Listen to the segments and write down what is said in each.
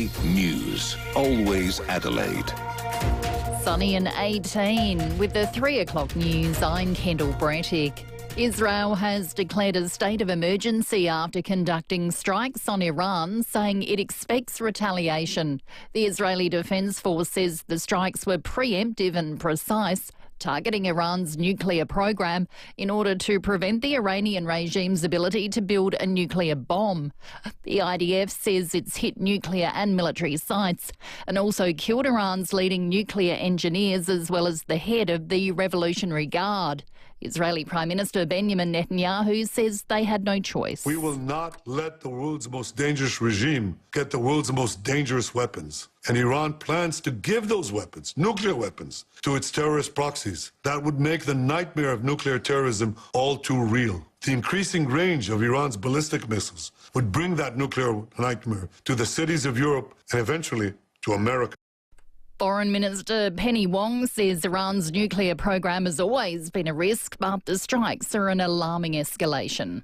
FIVEAA News. Always Adelaide. Sunny and 18. With the 3 o'clock news, I'm Kendall Brettick. Israel has declared a state of emergency after conducting strikes on Iran, saying it expects retaliation. The Israeli Defence Force says the strikes were preemptive and precise, targeting Iran's nuclear program in order to prevent the Iranian regime's ability to build a nuclear bomb. The IDF says it's hit nuclear and military sites and also killed Iran's leading nuclear engineers as well as the head of the Revolutionary Guard. Israeli Prime Minister Benjamin Netanyahu says they had no choice. We will not let the world's most dangerous regime get the world's most dangerous weapons. And Iran plans to give those weapons, nuclear weapons, to its terrorist proxies. That would make the nightmare of nuclear terrorism all too real. The increasing range of Iran's ballistic missiles would bring that nuclear nightmare to the cities of Europe and eventually to America. Foreign Minister Penny Wong says Iran's nuclear program has always been a risk, but the strikes are an alarming escalation.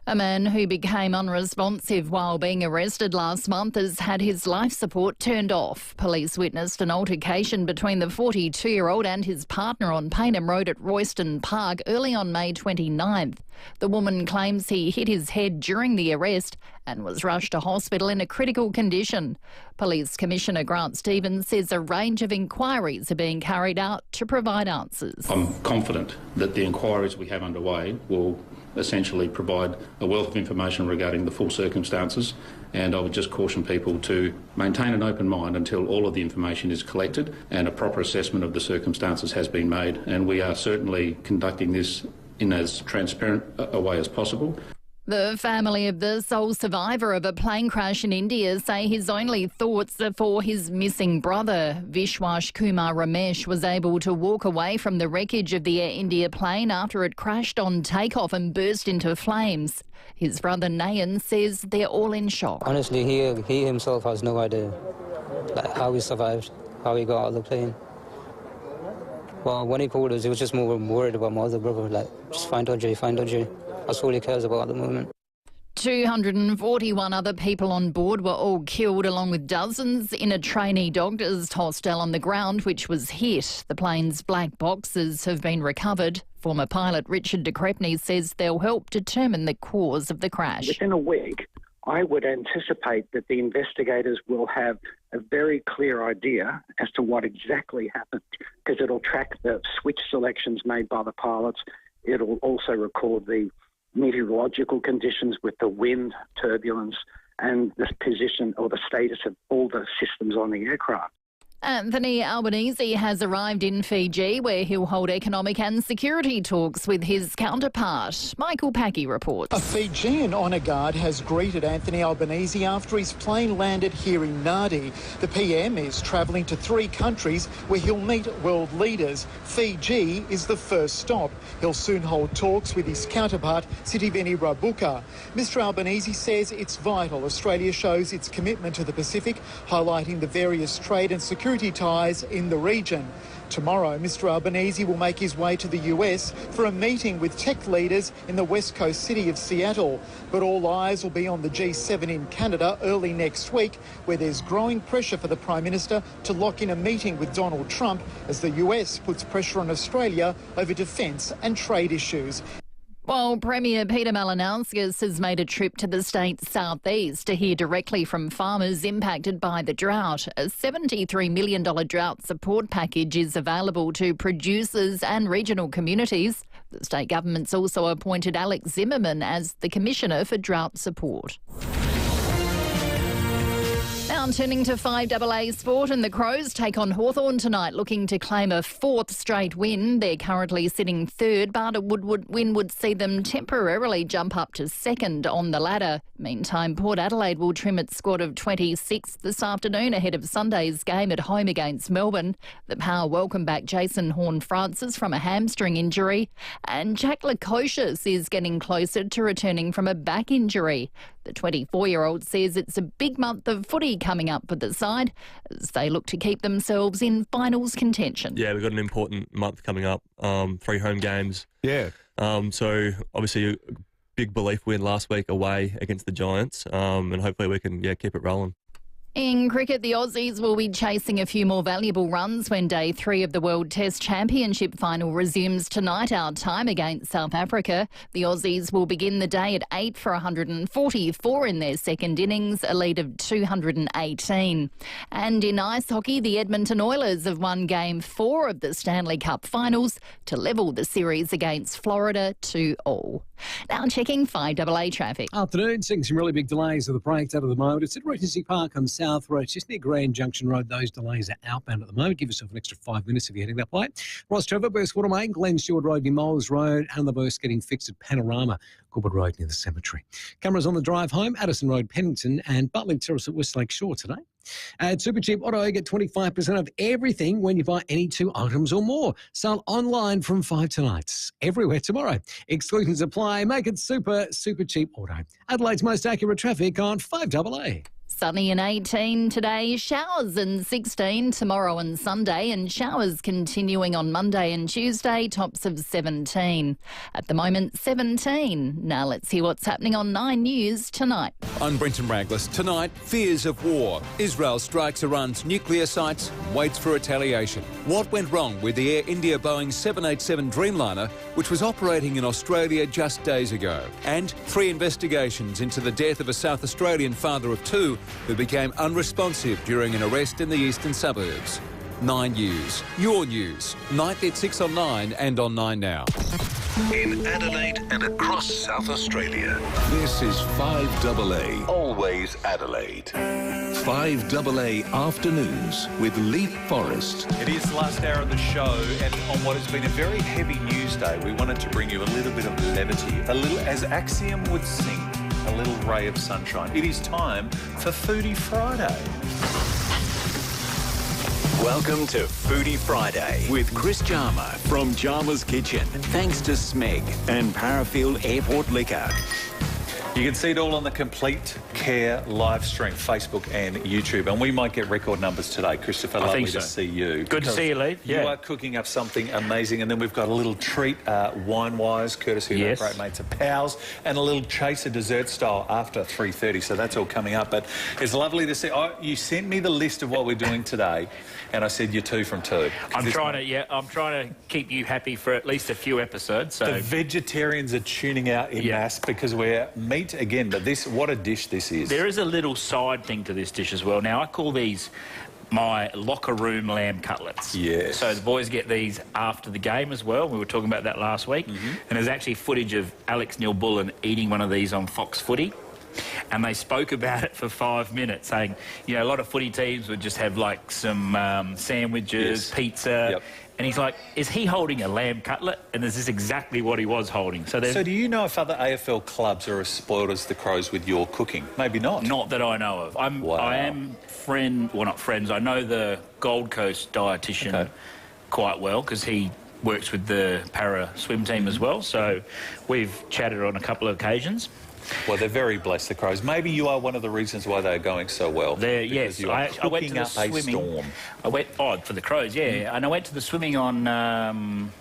A man who became unresponsive while being arrested last month has had his life support turned off. Police witnessed an altercation between the 42-year-old and his partner on Paynham Road at Royston Park early on May 29th. The woman claims he hit his head during the arrest and was rushed to hospital in a critical condition. Police Commissioner Grant Stevens says a range of inquiries are being carried out to provide answers. I'm confident that the inquiries we have underway will essentially provide a wealth of information regarding the full circumstances, and I would just caution people to maintain an open mind until all of the information is collected and a proper assessment of the circumstances has been made, and we are certainly conducting this in as transparent a way as possible. The family of the sole survivor of a plane crash in India say his only thoughts are for his missing brother. Vishwash Kumar Ramesh was able to walk away from the wreckage of the Air India plane after it crashed on takeoff and burst into flames. His brother Nayan says they're all in shock. Honestly, he himself has no idea how he survived, how he got out of the plane. Well, when he called us, he was just more worried about my other brother, just find OJ, find OJ. That's all he cares about at the moment. 241 other people on board were all killed, along with dozens in a trainee doctor's hostel on the ground, which was hit. The plane's black boxes have been recovered. Former pilot Richard de Crespigny says they'll help determine the cause of the crash. Within a week, I would anticipate that the investigators will have a very clear idea as to what exactly happened, because it'll track the switch selections made by the pilots. It'll also record the meteorological conditions with the wind, turbulence, and the position or the status of all the systems on the aircraft. Anthony Albanese has arrived in Fiji, where he'll hold economic and security talks with his counterpart. Michael Packy reports. A Fijian honour guard has greeted Anthony Albanese after his plane landed here in Nadi. The PM is travelling to 3 countries where he'll meet world leaders. Fiji is the first stop. He'll soon hold talks with his counterpart, Sitiveni Rabuka. Mr Albanese says it's vital Australia shows its commitment to the Pacific, highlighting the various trade and security ties in the region. Tomorrow, Mr Albanese will make his way to the US for a meeting with tech leaders in the west coast city of Seattle. But all eyes will be on the G7 in Canada early next week, where there's growing pressure for the Prime Minister to lock in a meeting with Donald Trump as the US puts pressure on Australia over defence and trade issues. While Premier Peter Malinauskas has made a trip to the state's southeast to hear directly from farmers impacted by the drought, a $73 million drought support package is available to producers and regional communities. The state government's also appointed Alex Zimmerman as the Commissioner for Drought Support. Now turning to FIVEAA sport, and the Crows take on Hawthorn tonight, looking to claim a 4th straight win. They're currently sitting 3rd, but a win would see them temporarily jump up to 2nd on the ladder. Meantime, Port Adelaide will trim its squad of 26 this afternoon ahead of Sunday's game at home against Melbourne. The Power welcome back Jason Horne-Francis from a hamstring injury, and Jack Lukosius is getting closer to returning from a back injury. The 24-year-old says it's a big month of footy coming up for the side as they look to keep themselves in finals contention. Yeah, we've got an important month coming up, 3 home games. Yeah. So obviously a big belief win last week away against the Giants, and hopefully we can keep it rolling. In cricket, the Aussies will be chasing a few more valuable runs when Day 3 of the World Test Championship final resumes tonight our time against South Africa. The Aussies will begin the day at 8 for 144 in their second innings, a lead of 218. And in ice hockey, the Edmonton Oilers have won Game 4 of the Stanley Cup Finals to level the series against Florida 2-2. Now checking 5AA traffic. Afternoon, seeing some really big delays of the breaks out of the moment. It's at Regency Park on South Road, just near Grand Junction Road. Those delays are outbound at the moment. Give yourself an extra 5 minutes if you're heading that way. Ross Trevor, Burst Watermain, Glen Stewart Road near Moles Road, and the burst getting fixed at Panorama, Corbett Road near the cemetery. Cameras on the drive home, Addison Road, Pennington, and Butling Terrace at Westlake Shore today. At Supercheap Auto, you get 25% off everything when you buy any 2 items or more. Sale online from 5 tonight. Everywhere tomorrow. Exclusions apply. Make it super cheap auto. Adelaide's most accurate traffic on 5AA. Sunny and 18 today, showers and 16 tomorrow and Sunday, and showers continuing on Monday and Tuesday, tops of 17. At the moment, 17. Now let's hear what's happening on 9 News tonight. I'm Brenton Raglis. Tonight, fears of war. Israel strikes Iran's nuclear sites, waits for retaliation. What went wrong with the Air India Boeing 787 Dreamliner, which was operating in Australia just days ago? And 3 investigations into the death of a South Australian father of 2 who became unresponsive during an arrest in the eastern suburbs. 9 News. Your news. Nightly at 6 on 9 and on 9 Now. In Adelaide and across South Australia, this is 5AA, always Adelaide. 5AA Afternoons with Leith, Forrest. It is the last hour of the show, and on what has been a very heavy news day, we wanted to bring you a little bit of levity, a little, as Axiom would sing, a little ray of sunshine. It is time for Foodie Friday. Welcome to Foodie Friday with Chris Jarma from Jarma's Kitchen. Thanks to Smeg and Parafield Airport Liquor. You can see it all on the Complete Care live stream, Facebook and YouTube. And we might get record numbers today. Christopher, lovely to see you. Good to see you, Leith. You are cooking up something amazing. And then we've got a little treat, wine-wise, courtesy of our great mates at Powell's, and a little chaser dessert style after 3:30. So that's all coming up. But it's lovely to see. You sent me the list of what we're doing today, and I said you're 2 from 2. I'm trying to keep you happy for at least a few episodes. So. The vegetarians are tuning out in mass because we're meat again, but what a dish this is. There is a little side thing to this dish as well. Now, I call these my locker room lamb cutlets. Yes. So the boys get these after the game as well. We were talking about that last week. And there's actually footage of Alex Neil-Bullen eating one of these on Fox Footy. And they spoke about it for 5 minutes, saying, you know, a lot of footy teams would just have like some sandwiches, pizza. And he's like, is he holding a lamb cutlet? And this is exactly what he was holding. So do you know if other AFL clubs are as spoiled as the Crows with your cooking? Maybe not. Not that I know of. I am not friends. I know the Gold Coast dietitian quite well because he works with the para swim team as well. So we've chatted on a couple of occasions. Well, they're very blessed, the Crows. Maybe you are one of the reasons why they're going so well. Yes, I went to the swimming. Storm. I went for the Crows, and I went to the swimming on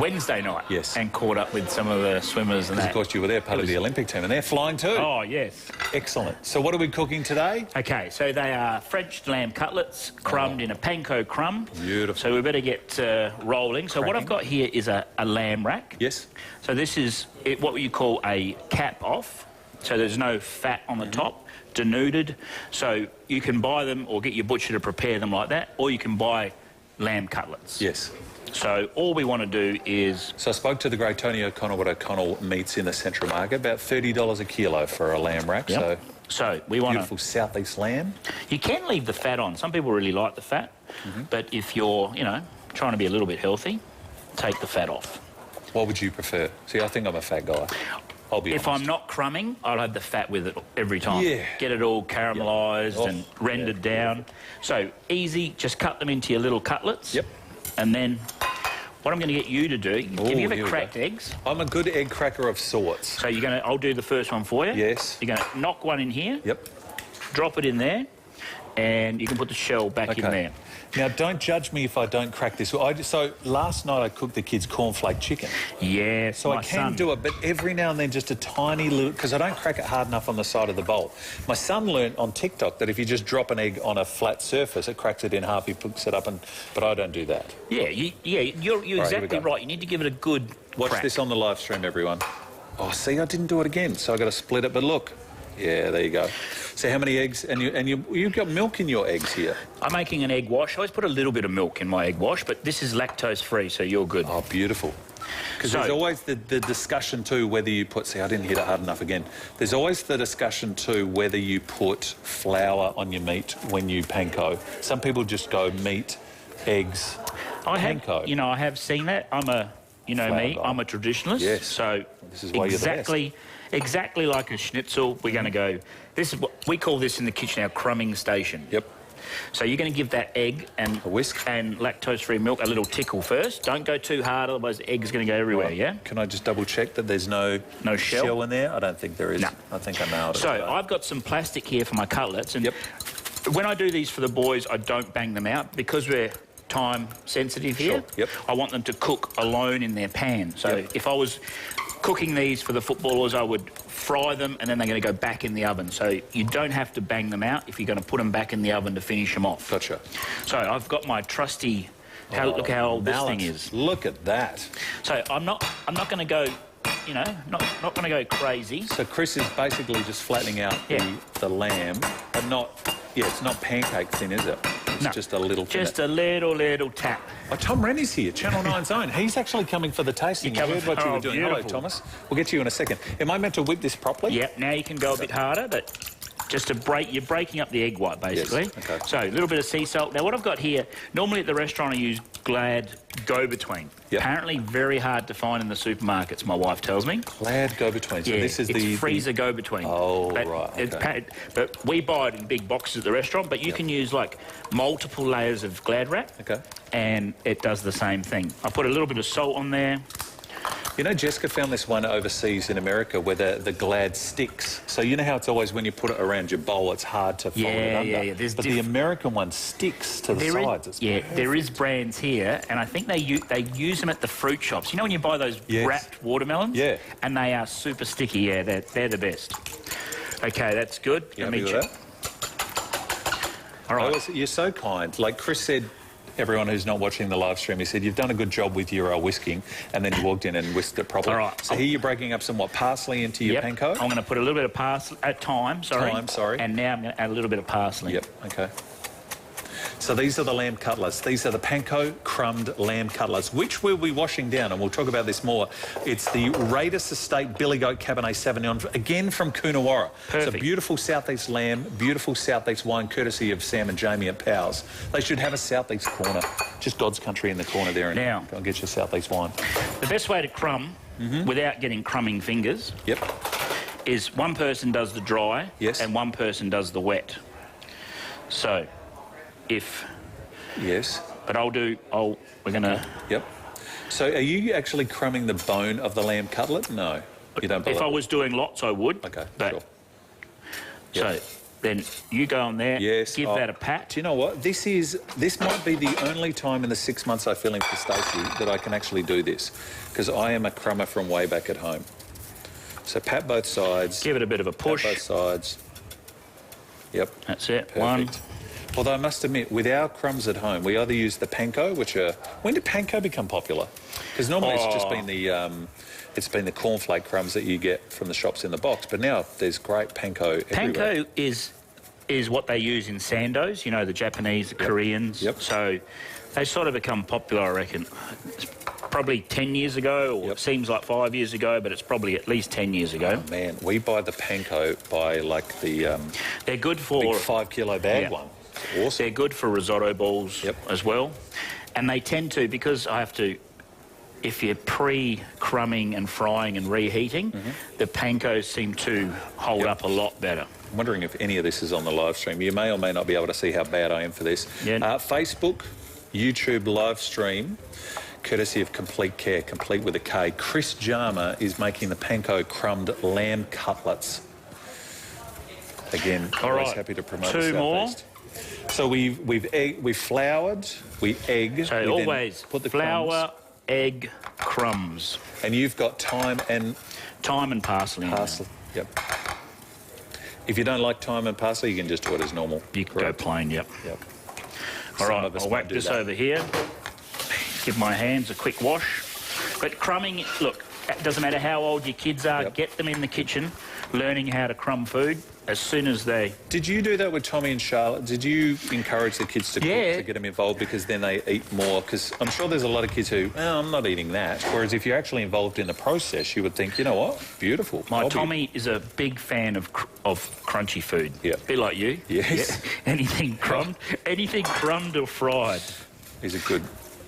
Wednesday night. Yes, and caught up with some of the swimmers and that. Of course, you were there, part of the Olympic team, and they're flying too. Oh yes, excellent. So, what are we cooking today? Okay, so they are French lamb cutlets, crumbed in a panko crumb. Beautiful. So we better get rolling. So what I've got here is a lamb rack. Yes. So this is what you call a cap off. So there's no fat on the top, denuded. So you can buy them or get your butcher to prepare them like that, or you can buy lamb cutlets. Yes. So all we want to do is... So I spoke to the great Tony O'Connell at O'Connell Meats in the Central Market, about $30 a kilo for a lamb rack. Yep. So we want beautiful southeast lamb. You can leave the fat on. Some people really like the fat, but if you're, trying to be a little bit healthy, take the fat off. What would you prefer? See, I think I'm a fat guy. I'll be honest. If I'm not crumbing, I'll have the fat with it every time. Yeah. Get it all caramelised and rendered down. So easy, just cut them into your little cutlets. Yep. And then what I'm going to get you to do, have you ever cracked eggs? I'm a good egg cracker of sorts. So I'll do the first one for you. Yes. You're going to knock one in here. Yep. Drop it in there. and you can put the shell back in there. Now, don't judge me if I don't crack this. So last night I cooked the kids cornflake chicken. Yeah, so I can do it, but every now and then just a tiny little, because I don't crack it hard enough on the side of the bowl. My son learnt on TikTok that if you just drop an egg on a flat surface, it cracks it in half, he picks it up, but I don't do that. Yeah, you're exactly right. You need to give it a good Watch this on the live stream, everyone. Oh, see, I didn't do it again, so I got to split it, but look. Yeah, there you go. So how many eggs? And you've got milk in your eggs here. I'm making an egg wash. I always put a little bit of milk in my egg wash, but this is lactose-free, so you're good. Oh, beautiful. Because there's always the discussion too whether you put... See, I didn't hit it hard enough again. There's always the discussion too whether you put flour on your meat when you panko. Some people just go meat, eggs, panko. I have seen that. I'm a traditionalist. Yes. So this is why you're the best. Exactly like a schnitzel, we're going to go... This is what we call this in the kitchen our crumbing station. Yep. So you're going to give that egg and a whisk and lactose-free milk a little tickle first. Don't go too hard, otherwise the egg's going to go everywhere, yeah? Can I just double-check that there's no shell in there? I don't think there is. No. I think I nailed it. So I've got some plastic here for my cutlets, and when I do these for the boys, I don't bang them out because we're time sensitive here. Yep. I want them to cook alone in their pan. So if I was cooking these for the footballers, I would fry them and then they're going to go back in the oven. So you don't have to bang them out if you're going to put them back in the oven to finish them off. Gotcha. So I've got my trusty... look how old this thing is. Look at that. So I'm not going to go... not going to go crazy. So Chris is basically just flattening out the lamb, but not... Yeah, it's not pancake thin, is it? It's just a little... Just a little tap. Oh, Tom Rennie's here, Channel 9's own. He's actually coming for the tasting. You heard what you were doing. Hello, Thomas. We'll get to you in a second. Am I meant to whip this properly? Yep, now you can go a bit harder, but just to break... You're breaking up the egg white, basically. Yes. Okay. So a little bit of sea salt. Now, what I've got here, normally at the restaurant I use Glad Go-Between. Yep. Apparently very hard to find in the supermarkets, my wife tells me. Glad Go-Between. So this is it's freezer Go-Between. Oh, right, okay. But we buy it in big boxes at the restaurant, but you can use, like, multiple layers of Glad wrap. Okay. And it does the same thing. I put a little bit of salt on there. You know, Jessica found this one overseas in America where the Glad sticks. So you know how it's always when you put it around your bowl, it's hard to fold it under. Yeah. But the American one sticks to the sides. There is brands here, and I think they use them at the fruit shops. You know when you buy those wrapped watermelons? Yeah. And they are super sticky. Yeah, they're the best. Okay, that's good. Let me check. All right. You're so kind. Like Chris said, everyone who's not watching the live stream, he said, you've done a good job with your whisking, and then you walked in and whisked it properly. All right. So here you're breaking up some, parsley into your panko? I'm going to put a little bit of parsley, thyme, sorry. And now I'm going to add a little bit of parsley. Yep, okay. So these are the lamb cutlets. These are the panko crumbed lamb cutlets, which we'll be washing down, and we'll talk about this more. It's the Raiders Estate Billy Goat Cabernet Sauvignon, again from Coonawarra. Perfect. It's a beautiful southeast lamb, beautiful southeast wine, courtesy of Sam and Jamie at Powell's. They should have a southeast corner, just God's country in the corner there, and now, go and get your southeast wine. The best way to crumb, without getting crumbing fingers, is one person does the dry and one person does the wet. So... But we're going to... Yep. So are you actually crumbing the bone of the lamb cutlet? No, you don't believe. If I was doing lots, I would. Okay, but, sure. So then you go on there, give that a pat. Do you know what? This might be the only time in the 6 months I fill in for Stacey that I can actually do this, because I am a crummer from way back at home. So pat both sides. Give it a bit of a push. Pat both sides. Yep. That's it. Perfect. One. Although I must admit, with our crumbs at home, we either use the panko, which are... When did panko become popular? Because normally it's just been the cornflake crumbs that you get from the shops in the box, but now there's great panko everywhere. Panko is what they use in sandos, you know, the Japanese, the Koreans. Yep. So they sort of become popular, I reckon. It's probably 10 years ago, or it seems like 5 years ago, but it's probably at least 10 years ago. Oh, man, we buy the panko by, like, the... they're good for... big 5 kilo bag one. Awesome. They're good for risotto balls as well. And they tend to, because I have to, if you're pre-crumbing and frying and reheating, the pankos seem to hold up a lot better. I'm wondering if any of this is on the live stream. You may or may not be able to see how bad I am for this. Facebook, YouTube live stream, courtesy of Complete Care, complete with a K. Chris Jarma is making the panko crumbed lamb cutlets. Again, All always right. happy to promote Two the more. Southeast. So we've floured, we egg. So we always put the flour, crumbs. egg, crumbs. And you've got thyme and parsley. Parsley. Yep. If you don't like thyme and parsley, you can just do it as normal. You can go plain. Yep. Yep. All right. Some of us I'll might whack do this that. over here. Give my hands a quick wash. But crumbing, look, it doesn't matter how old your kids are. Yep. Get them in the kitchen, learning how to crumb food as soon as they... Did you do that with Tommy and Charlotte? Did you encourage the kids to cook to get them involved because then they eat more? Because I'm sure there's a lot of kids who, oh, I'm not eating that. Whereas if you're actually involved in the process, you would think, you know what, beautiful. My Tommy is a big fan of crunchy food. Yeah. A bit like you. Yes. Yeah. Anything crumbed or fried. He's a good...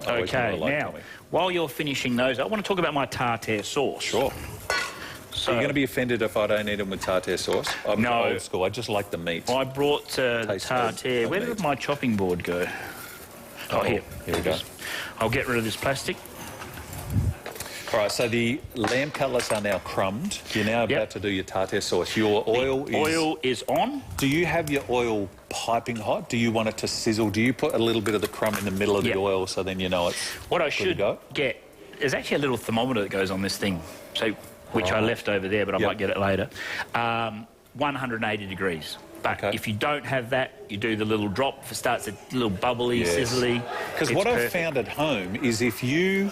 I always knew I Okay, liked now, Tommy. while you're finishing those, I want to talk about my tartare sauce. Sure. So, Are you going to be offended if I don't eat them with tartare sauce? I'm No. old school. I just like the meat. I brought the Taste tartare. of Where meat. did my chopping board go? Oh, here. Here we go. I'll get rid of this plastic. All right, so the lamb cutlets are now crumbed. You're now about to do your tartare sauce. Your oil is on. Do you have your oil piping hot? Do you want it to sizzle? Do you put a little bit of the crumb in the middle of the oil so then you know it's What I good to should go? get, there's actually a little thermometer that goes on this thing, so which I left over there, but I might get it later. 180 degrees. But if you don't have that, you do the little drop. If it starts a little bubbly, sizzly. Because what I've found at home is if you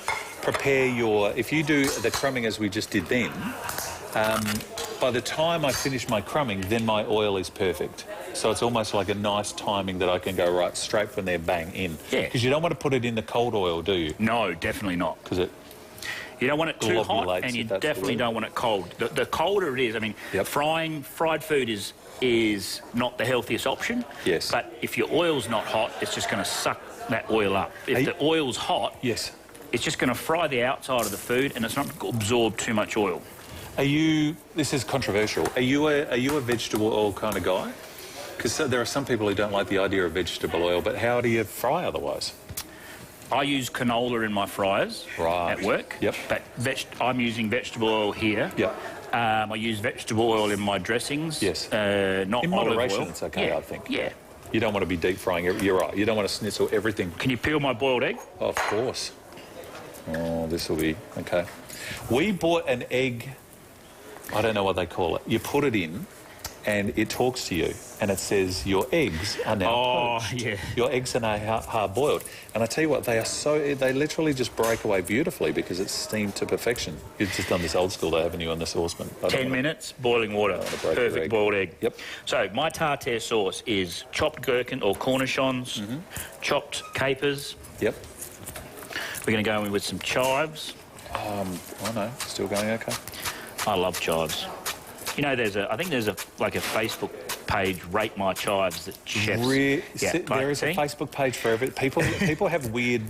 if you do the crumbing as we just did then, by the time I finish my crumbing, then my oil is perfect. So it's almost like a nice timing that I can go right straight from there, bang, in. Yeah. Because you don't want to put it in the cold oil, do you? No, definitely not. Because it... You don't want it too hot, globulates, and you if that's definitely the word. don't want it cold. The colder it is, I mean, fried food is not the healthiest option. Yes. But if your oil's not hot, it's just going to suck that oil up. If the oil's hot, it's just going to fry the outside of the food, and it's not going to absorb too much oil. This is controversial, are you a vegetable oil kind of guy? Because there are some people who don't like the idea of vegetable oil, but how do you fry otherwise? I use canola in my fryers at work. Yep. But I'm using vegetable oil here. Yep. I use vegetable oil in my dressings. Yes. Not in olive moderation, oil. it's okay, I think. Yeah. You don't want to be deep frying it. You're right. You don't want to schnitzel everything. Can you peel my boiled egg? Of course. Oh, this will be... Okay. We bought an egg... I don't know what they call it. You put it in and it talks to you and it says your eggs are now poached. Yeah. Your eggs are now hard-boiled. And I tell you what, they literally just break away beautifully because it's steamed to perfection. You've just done this old school, though, haven't you, on the saucepan? 10 minutes, boiling water, perfect boiled egg. Yep. So my tartare sauce is chopped gherkin or cornichons, chopped capers. Yep. We're going to go in with some chives. Oh no, still going okay. I love chives. You know, I think there's a Facebook page, Rate My Chives, that chefs... There is a Facebook page for everything. People have weird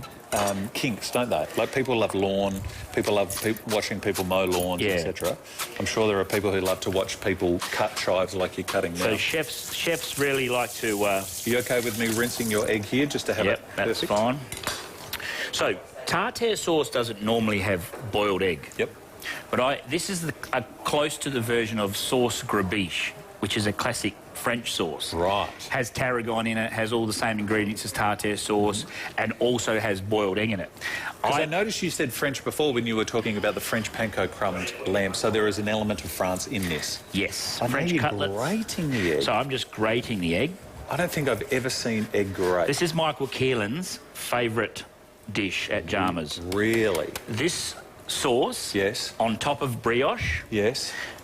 kinks, don't they? Like, people love lawn, people love watching people mow lawns, etc. I'm sure there are people who love to watch people cut chives like you're cutting now. So chefs really like to... Are you okay with me rinsing your egg here just to have it that's perfect? fine. So, tartare sauce doesn't normally have boiled egg. Yep. But this is close to the version of sauce grabiche, which is a classic French sauce. Right. Has tarragon in it, has all the same ingredients as tartare sauce, and also has boiled egg in it. Because I noticed you said French before when you were talking about the French panko crumbed lamb, so there is an element of France in this. Yes. I know French you're cutlets. grating the egg. So I'm just grating the egg. I don't think I've ever seen egg grate. This is Michael Keelan's favourite dish at Jarmer's. Really? This sauce on top of brioche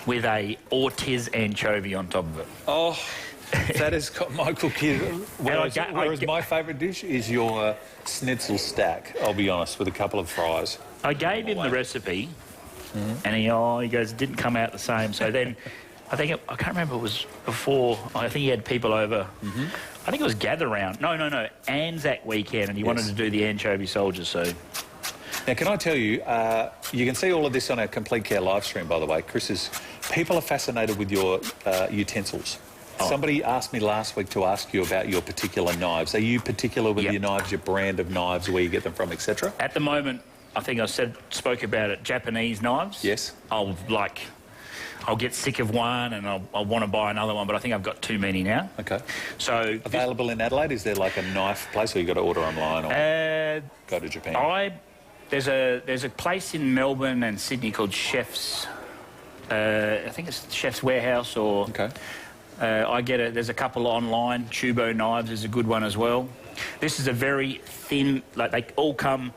with a Ortiz anchovy on top of it. Oh, that has got Michael Keelan. Whereas my favourite dish is your schnitzel stack, I'll be honest, with a couple of fries. I gave him the recipe and he goes, it didn't come out the same. So then I can't remember, it was before, I think he had people over. I think it was Gather Round. No, Anzac weekend, and he wanted to do the anchovy soldiers, so... Now, can I tell you, you can see all of this on our Complete Care live stream, by the way. People are fascinated with your utensils. Somebody asked me last week to ask you about your particular knives. Are you particular with your knives, your brand of knives, where you get them from, etc.? At the moment, I think I spoke about it, Japanese knives. Yes. I'll get sick of one and I'll want to buy another one, but I think I've got too many now. Okay. So available in Adelaide? Is there like a knife place, or you got to order online or go to Japan? There's a place in Melbourne and Sydney called Chef's. I think it's Chef's Warehouse or. Okay. There's a couple online. Tubo knives is a good one as well. This is a very thin. Like they all come.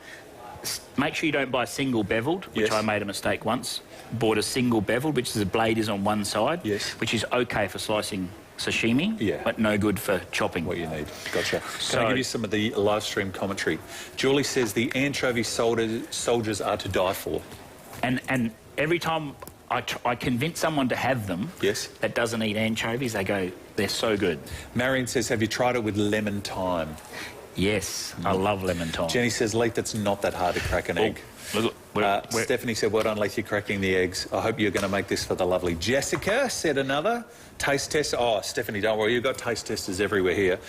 Make sure you don't buy single beveled, which I made a mistake once. Bought a single beveled, which is the blade is on one side, which is okay for slicing sashimi, but no good for chopping. What you need. Gotcha. Can I give you some of the live stream commentary? Julie says the anchovy soldiers are to die for. And every time I convince someone to have them that doesn't eat anchovies, they go, they're so good. Marion says, have you tried it with lemon thyme? Yes, I love lemon thyme. Jenny says, Leith, it's not that hard to crack an egg. Stephanie said, well done, Leith, you're cracking the eggs. I hope you're going to make this for the lovely Jessica, said another. Taste test. Oh, Stephanie, don't worry, you've got taste testers everywhere here.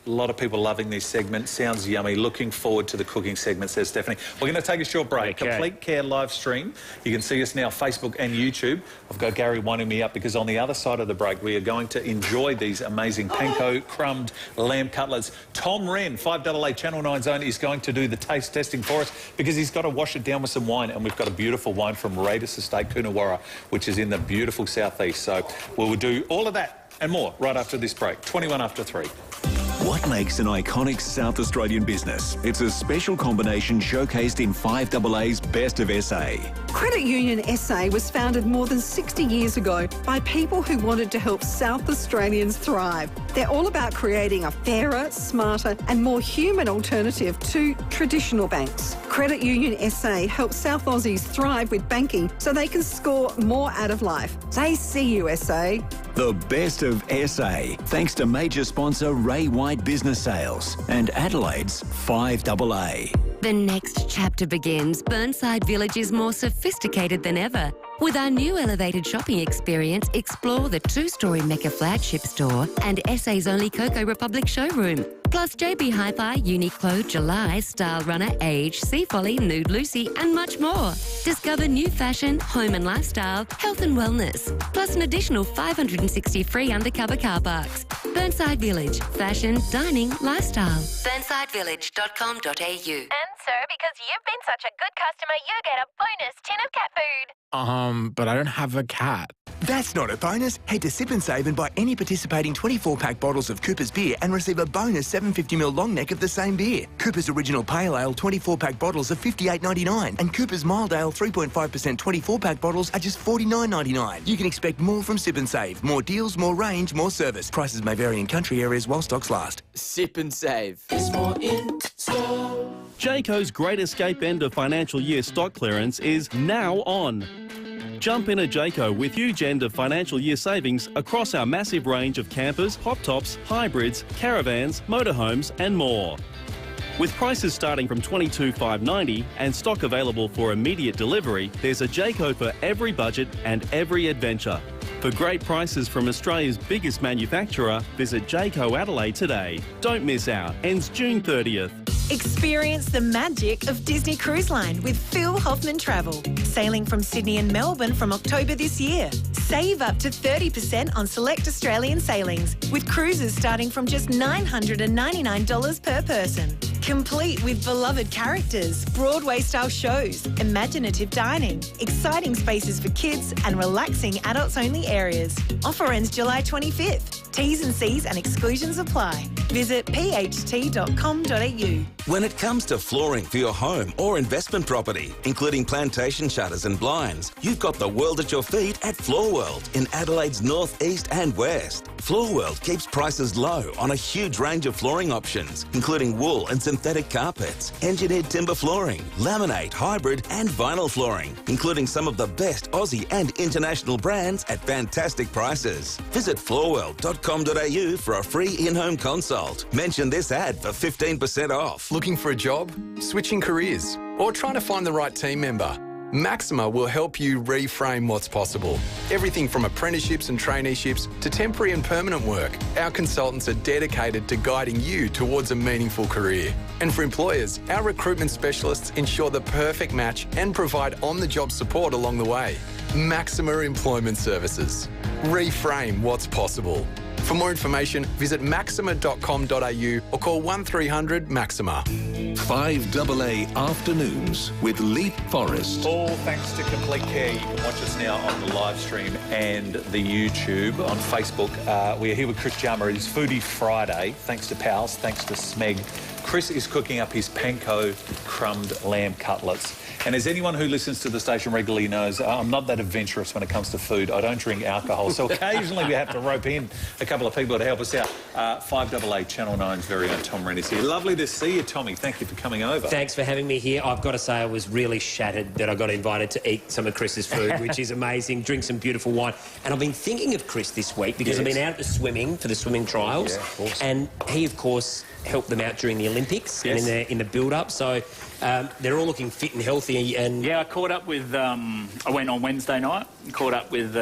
A lot of people loving this segment. Sounds yummy. Looking forward to the cooking segment, says Stephanie. We're going to take a short break. Okay. Complete Care live stream. You can see us now, Facebook and YouTube. I've got Gary winding me up because on the other side of the break, we are going to enjoy these amazing panko crumbed lamb cutlets. Tom Wren, 5AA Channel 9 Zone, is going to do the taste testing for us because he's got to wash it down with some wine, and we've got a beautiful wine from Raiders Estate, Coonawarra, which is in the beautiful southeast. So we'll do all of that and more right after this break, 21 after 3. What makes an iconic South Australian business? It's a special combination showcased in 5AA's Best of SA. Credit Union SA was founded more than 60 years ago by people who wanted to help South Australians thrive. They're all about creating a fairer, smarter and more human alternative to traditional banks. Credit Union SA helps South Aussies thrive with banking so they can score more out of life. They see you, SA. The Best of SA, thanks to major sponsor Ray White Business Sales and Adelaide's 5AA. The next chapter begins. Burnside Village is more sophisticated than ever. With our new elevated shopping experience, explore the two-storey Mecca flagship store and SA's only Coco Republic showroom. Plus JB Hi-Fi, Uniqlo, July, Style Runner, Age, Sea Folly, Nude Lucy and much more. Discover new fashion, home and lifestyle, health and wellness. Plus an additional 560 free undercover car parks. Burnside Village. Fashion, dining, lifestyle. Burnsidevillage.com.au. And sir, because you've been such a good customer, you get a bonus tin of cat food. But I don't have a cat. That's not a bonus. Head to Sip and Save and buy any participating 24-pack bottles of Cooper's beer and receive a bonus 750ml long neck of the same beer. Cooper's Original Pale Ale 24-pack bottles are $58.99 and Cooper's Mild Ale 3.5% 24-pack bottles are just $49.99. You can expect more from Sip and Save. More deals, more range, more service. Prices may vary in country areas while stocks last. Sip and Save. There's more in store. Jayco's Great Escape end of financial year stock clearance is now on. Jump in a Jayco with huge end of financial year savings across our massive range of campers, hot tops, hybrids, caravans, motorhomes and more. With prices starting from $22,590 and stock available for immediate delivery, there's a Jayco for every budget and every adventure. For great prices from Australia's biggest manufacturer, visit Jayco Adelaide today. Don't miss out. Ends June 30th. Experience the magic of Disney Cruise Line with Phil Hoffman Travel. Sailing from Sydney and Melbourne from October this year. Save up to 30% on select Australian sailings, with cruises starting from just $999 per person. Complete with beloved characters, Broadway-style shows, imaginative dining, exciting spaces for kids and relaxing adults-only areas. Offer ends July 25th. T's and C's and exclusions apply. Visit pht.com.au. When it comes to flooring for your home or investment property, including plantation shutters and blinds, you've got the world at your feet at Floor World in Adelaide's north, east and west. Floor World keeps prices low on a huge range of flooring options, including wool and synthetic carpets, engineered timber flooring, laminate, hybrid and vinyl flooring, including some of the best Aussie and international brands at fantastic prices. Visit floorworld.com.au for a free in-home consult. Mention this ad for 15% off. Looking for a job? Switching careers? Or trying to find the right team member? Maxima will help you reframe what's possible. Everything from apprenticeships and traineeships to temporary and permanent work. Our consultants are dedicated to guiding you towards a meaningful career. And for employers, our recruitment specialists ensure the perfect match and provide on-the-job support along the way. Maxima Employment Services. Reframe what's possible. For more information, visit maxima.com.au or call 1300 Maxima. 5AA Afternoons with Leith, Forrest. All thanks to Complete Care. You can watch us now on the live stream and the YouTube on Facebook. We are here with Chris Jarmer. It is Foodie Friday. Thanks to Pals, thanks to Smeg. Chris is cooking up his panko crumbed lamb cutlets. And as anyone who listens to the station regularly knows, I'm not that adventurous when it comes to food. I don't drink alcohol, so occasionally we have to rope in a couple of people to help us out. 5AA Channel 9's very own Tom Wren is here. Lovely to see you, Tommy. Thank you for coming over. Thanks for having me here. I've got to say I was really shattered that I got invited to eat some of Chris's food, which is amazing, drink some beautiful wine. And I've been thinking of Chris this week because I've been out at the swimming for the swimming trials. Yeah, of course. And he, of course, helped them out during the Olympics and in the build-up. So they're all looking fit and healthy. And yeah, I caught up with. I went on Wednesday night. Caught up with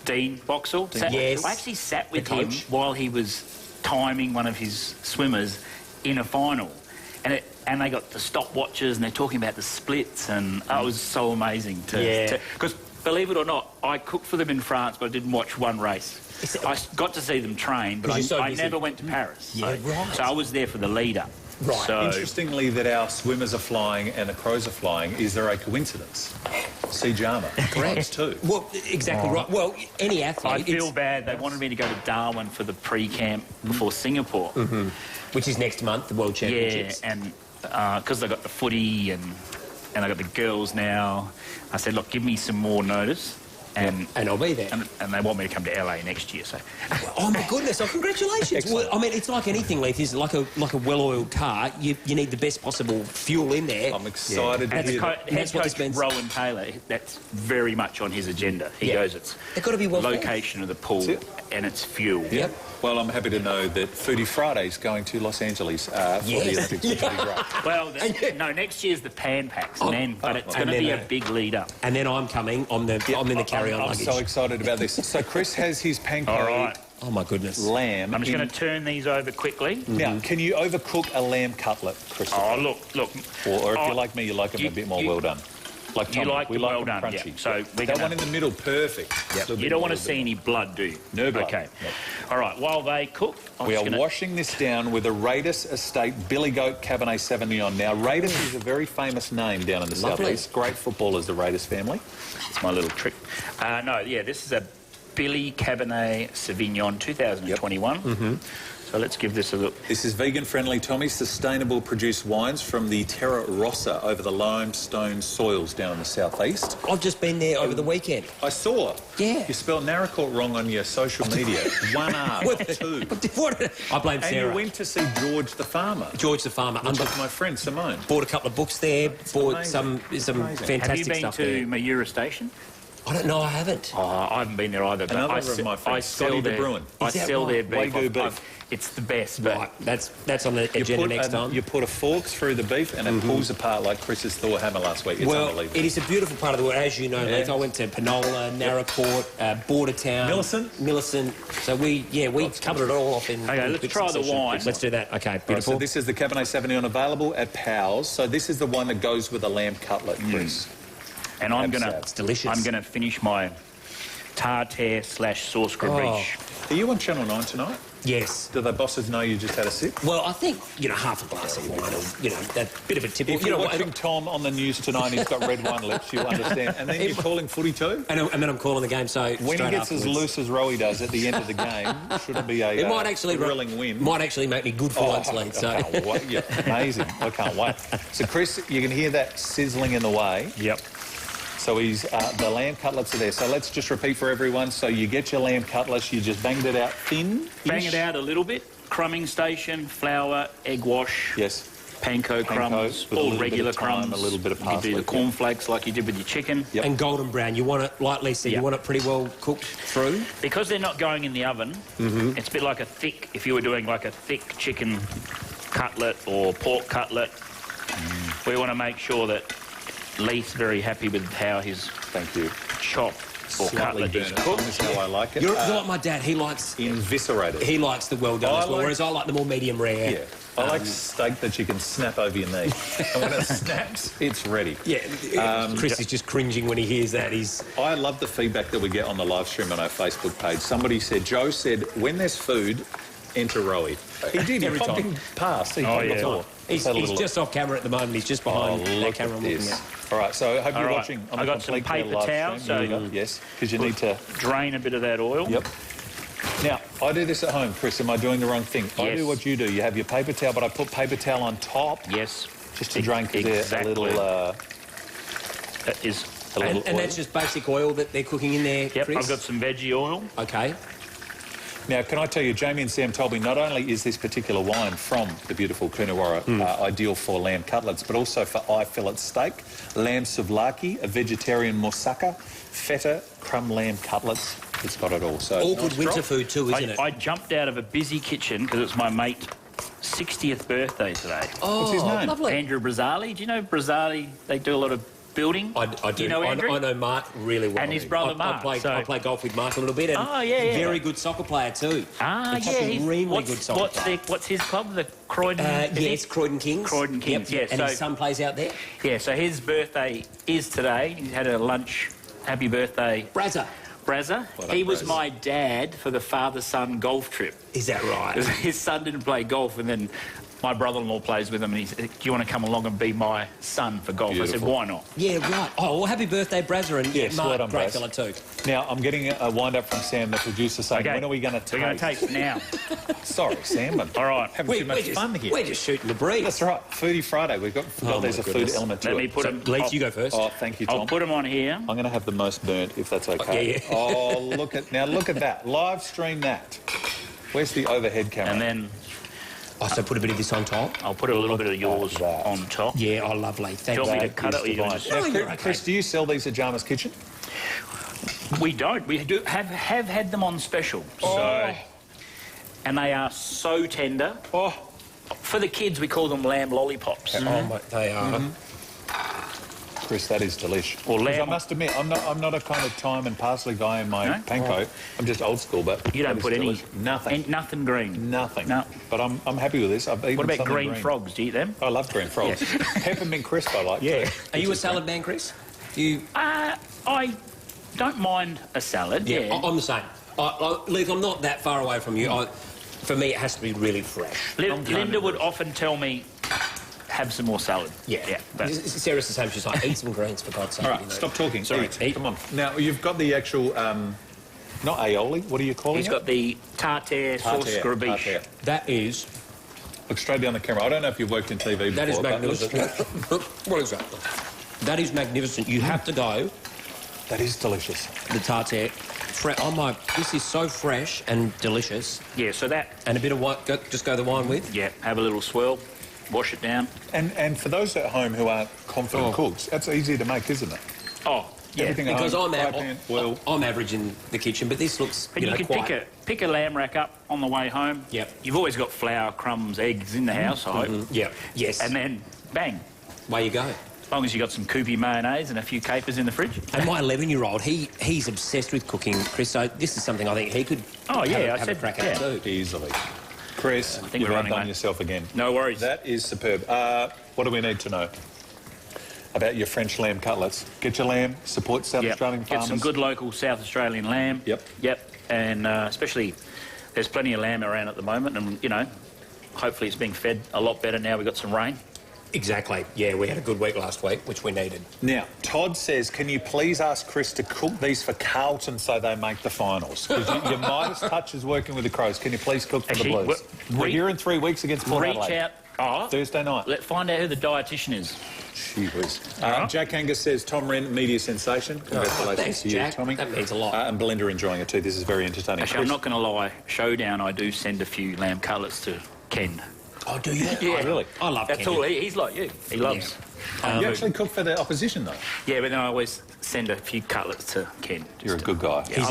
Dean Boxall. Yes, I actually sat with him while he was timing one of his swimmers in a final, and they got the stopwatches and they're talking about the splits, and it was so amazing because believe it or not, I cooked for them in France, but I didn't watch one race. I got to see them train, but I never went to Paris. Yeah, right. So I was there for the lead-up. Right. So, interestingly, that our swimmers are flying and the Crows are flying. Is there a coincidence? See Jarmer. Correct. Too. Well, exactly right. Well, any athlete. I feel bad. They wanted me to go to Darwin for the pre-camp before Singapore, which is next month, the World Championships. Yeah, and because they got the footy and they got the girls now, I said, look, give me some more notice. And I'll be there. And they want me to come to LA next year. So, oh my goodness! Oh, congratulations! Well, I mean, it's like anything, Leith. It's like a well-oiled car. You need the best possible fuel in there. I'm excited to hear that. Head coach Rowan Taylor. That's very much on his agenda. He goes, it's got to be location of the pool and it's fuel. Yep. Well, I'm happy to know that Foodie Friday is going to Los Angeles for the Olympics, which will be great. Well, no, next year's the Pan Packs, but it's going to be a big lead-up. And then I'm coming. I'm in the carry-on luggage. I'm so excited about this. So Chris has his panko. All right. Oh, my goodness. Lamb. I'm just going to turn these over quickly. Now, can you overcook a lamb cutlet, Chris? Oh, look. Or if you're like me, you like them a bit more well done. Like Tom, you like we them like well them done, crunchy. yeah. So that one in the middle, perfect. Yep. You don't want to see any blood, do you? No blood. Okay. Yep. All right, while they cook... We are washing this down with a Raiders Estate Billy Goat Cabernet Sauvignon. Now, Raiders is a very famous name down in the southeast. Great footballers, the Raiders family. It's my little trick. This is a Billy Cabernet Sauvignon 2021. So let's give this a look. This is vegan-friendly, Tommy. Sustainable produced wines from the Terra Rossa over the limestone soils down in the southeast. I've just been there over the weekend. I saw. Yeah. You spelled Naracoorte wrong on your social media. One R, two. I blame Sarah. And you went to see George the Farmer. George the Farmer. Which is my friend Simone. Bought a couple of books there. Bought some fantastic Have you been stuff to there. Mayura Station? I don't know. I haven't. Oh, I haven't been there either. But Another of my friends, Scotty de Bruin. I sell their beef. Wagyu beef. It's the best. But right. That's on the agenda next time. You put a fork through the beef and it pulls apart like Chris's Thor hammer last week. It's unbelievable. It is a beautiful part of the world. As you know, Leith, I went to Penola, Naracoorte, Bordertown. Millicent. So we covered it all off in... Okay, let's try the wine. Let's do that. Okay, beautiful. Right, so this is the Cabernet Sauvignon available at Powell's. So this is the one that goes with a lamb cutlet, Chris. And it's delicious. I'm going to finish my tartare / sauce graviche. Are you on Channel 9 tonight? Yes. Do the bosses know you just had a sip? Well, I think, half a glass of wine or, that bit of a tip. If you're watching Tom on the news tonight and he's got red wine lips, you'll understand. And then you're calling footy too? And then I'm calling the game, so when he gets as loose as Rowie does at the end of the game, shouldn't be a thrilling win. Might actually make me good for once, Leith. So. Amazing. I can't wait. So, Chris, you can hear that sizzling in the way. Yep. So the lamb cutlets are there. So let's just repeat for everyone. So you get your lamb cutlets, you just banged it out thin. Bang it out a little bit. Crumbing station, flour, egg wash. Yes. Panko crumbs, all regular crumbs. A little bit of parsley. You do the cornflakes like you did with your chicken. Yep. And golden brown. You want it, like Lisa, you want it pretty well cooked through? Because they're not going in the oven, it's a bit like if you were doing like a thick chicken cutlet or pork cutlet, we want to make sure that Leith's very happy with how his chop or Slightly cutlet is burnt. cooked. That's how I like it. You're like my dad. He likes Inviscerated. He likes the well done as well, whereas I like the more medium rare. Yeah. I like steak that you can snap over your knee. And when it snaps, it's ready. Yeah. Chris is just cringing when he hears that. I love the feedback that we get on the live stream on our Facebook page. Somebody said, Joe said, when there's food, enter Rowie. He did. He popped in past. He popped before. He's just off camera at the moment. He's just behind that camera. All right, so I hope you're watching. I got some paper towels. So yes, because you need to drain a bit of that oil. Yep. Now, I do this at home, Chris. Am I doing the wrong thing? Yes. I do what you do. You have your paper towel, but I put paper towel on top. Yes. Just to drain, because they're a little... that is a little and that's just basic oil that they're cooking in there, Yep, Chris? I've got some veggie oil. Okay. Now, can I tell you, Jamie and Sam told me not only is this particular wine from the beautiful Coonawarra ideal for lamb cutlets, but also for eye fillet steak, lamb souvlaki, a vegetarian moussaka, feta, crumb lamb cutlets. It's got it all. So all good winter food too, isn't it? I jumped out of a busy kitchen because it's my mate's 60th birthday today. Oh, what's his name? Lovely. Andrew Brazzali. Do you know Brazzali? They do a lot of building. I do. Do you know Andrew? I know Mark really well. And his brother Mark. I play golf with Mark a little bit. And very good soccer player too. Extremely good soccer player. What's his club? The Croydon? Yes, Croydon Kings. Croydon Kings, yep. And his son plays out there? Yeah, so his birthday is today. He's had a lunch. Happy birthday. Brazza. He was my dad for the father-son golf trip. Is that right? His son didn't play golf, and then my brother-in-law plays with him, and he said, do you want to come along and be my son for golf? Beautiful. I said, why not? Yeah, right. Oh, well, happy birthday, Brazza, and yes, Mark, well done, great Braz. fella too. Now, I'm getting a wind-up from Sam, the producer, saying, when are we going to taste? We're going to taste now. Sorry, Sam, but all right. having too much fun here. We're just shooting the breeze. That's right. Foodie Friday. We've got there's a food element to it. Let me put them... Leith, you go first. Oh, thank you, Tom. I'll put them on here. I'm going to have the most burnt, if that's okay. Yeah. Oh, look at that. Live stream that. Where's the overhead camera? And then... Oh, so put a bit of this on top? I'll put a little bit of yours on top. Yeah, oh, lovely. Thank you. Do you want me to cut it or you just... Chris, do you sell these at Jarmer's Kitchen? We don't. We do have had them on special. So, and they are so tender. Oh. For the kids, we call them lamb lollipops. Oh, mate, they are. Chris, that is delish. Or lamb. I must admit, I'm not a kind of thyme and parsley guy in my panko. I'm just old school, but you don't put any nothing green. Nothing. No. But I'm happy with this. I've eaten what about something green frogs? Do you eat them? I love green frogs. Peppermint crisp, I like. Yeah. Too. Are you a salad man, Chris? I don't mind a salad. Yeah. I'm the same. Leith, I'm not that far away from you. For me, it has to be really fresh. Linda would often tell me, have some more salad. Yeah. Sarah's the same. She's like, eat some greens, for God's sake. All right, stop talking. Sorry, eat. Come on. Now, you've got the actual, not aioli, what do you call it? He's got the tartare sauce grabiche. That is... Look straight down the camera. I don't know if you've worked in TV before. That is magnificent. What is that? That is magnificent. You have to go... That is delicious. The tartare. Oh my, this is so fresh and delicious. Yeah, so that... And a bit of wine, just go the wine with? Yeah, have a little swirl, wash it down. And for those at home who aren't confident cooks, that's easy to make, isn't it? Oh, yeah. Everything because at home, I'm average in the kitchen, but this looks, you can pick a lamb rack up on the way home. Yep. You've always got flour, crumbs, eggs in the house, I hope. Yeah. Yes. And then, bang. Away you go. As long as you've got some Koopy mayonnaise and a few capers in the fridge. And my 11-year-old, he's obsessed with cooking, Chris, so this is something I think he could have a crack at too. Easily. Chris, you've outdone yourself again. No worries. That is superb. What do we need to know about your French lamb cutlets? Get your lamb, support South Australian farmers. Get some good local South Australian lamb. Yep. And especially, there's plenty of lamb around at the moment, and, you know, hopefully it's being fed a lot better now we've got some rain. Exactly. Yeah, we had a good week last week, which we needed. Now, Todd says, can you please ask Chris to cook these for Carlton so they make the finals? Because your Midas touch is working with the Crows. Can you please cook for the Blues? We're here in 3 weeks against Port Adelaide. Thursday night. Let's find out who the dietitian is. Gee whiz. Jack Angus says, Tom Wren, media sensation. Congratulations to you, Jack. Tommy. That means a lot. And Belinda enjoying it too. This is very entertaining. Actually, I'm not going to lie. Showdown, I do send a few lamb cutlets to Ken. Oh, do you? Yeah. Oh, really? I love That's Ken. all. He's like you. He loves You actually cook for the opposition, though? Yeah, but then I always send a few cutlets to Ken. You're a good guy. Yeah,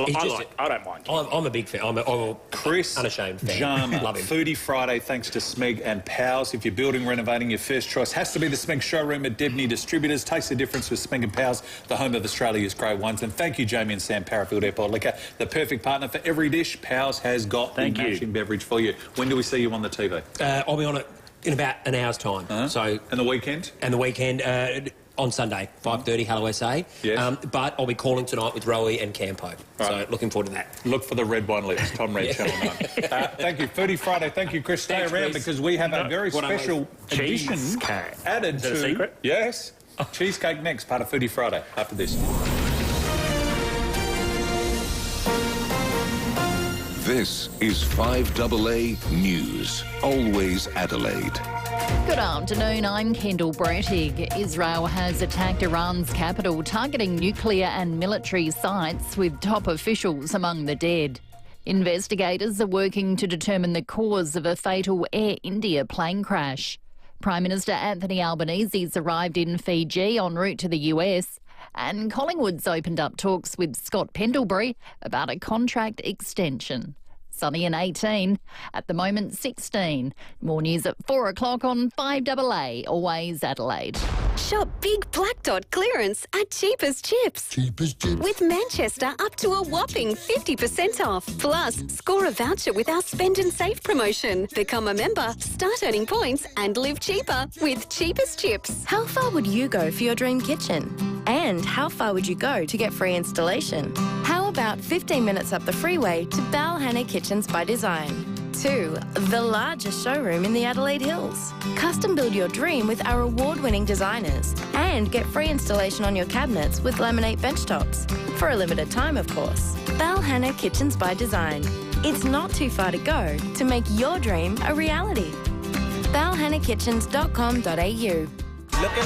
I don't mind Ken. I'm a big fan. I'm a Chris unashamed fan. Jarma, Love him. Foodie Friday, thanks to Smeg and Powers. If you're building, renovating, your first choice has to be the Smeg showroom at Debney Distributors. Taste the difference with Smeg and Powers, the home of Australia's great wines. And thank you, Jamie and Sam, Parafield Airport Liquor, the perfect partner for every dish. Powers has got the mashing beverage for you. When do we see you on the TV? I'll be on it in about an hour's time. So, and the weekend? And the weekend on Sunday, 5:30, Hello SA. Yes. But I'll be calling tonight with Rowie and Campo. So looking forward to that. Look for the red wine lips, Tom Red, Channel 9. Thank you. Foodie Friday, thank you, Chris. Stay around because we have a very special edition added to... Is that a secret? Yes. Cheesecake next, part of Foodie Friday, after this. This is 5AA News, always Adelaide. Good afternoon, I'm Kendall Brettig. Israel has attacked Iran's capital, targeting nuclear and military sites with top officials among the dead. Investigators are working to determine the cause of a fatal Air India plane crash. Prime Minister Anthony Albanese's arrived in Fiji en route to the US, and Collingwood's opened up talks with Scott Pendlebury about a contract extension. Sunny and 18, at the moment 16. More news at 4 o'clock on 5AA, always Adelaide. Shop big Black Dot clearance at Cheapest Chips. Cheapest Chips. With Manchester up to a whopping 50% off. Plus, score a voucher with our Spend and Save promotion. Become a member, start earning points and live cheaper with Cheapest Chips. How far would you go for your dream kitchen? And how far would you go to get free installation? How about 15 minutes up the freeway to Balhanna Kitchens by Design? 2. The largest showroom in the Adelaide Hills. Custom build your dream with our award-winning designers and get free installation on your cabinets with laminate benchtops. For a limited time, of course. Balhanna Kitchens by Design. It's not too far to go to make your dream a reality. balhannakitchens.com.au. Look here,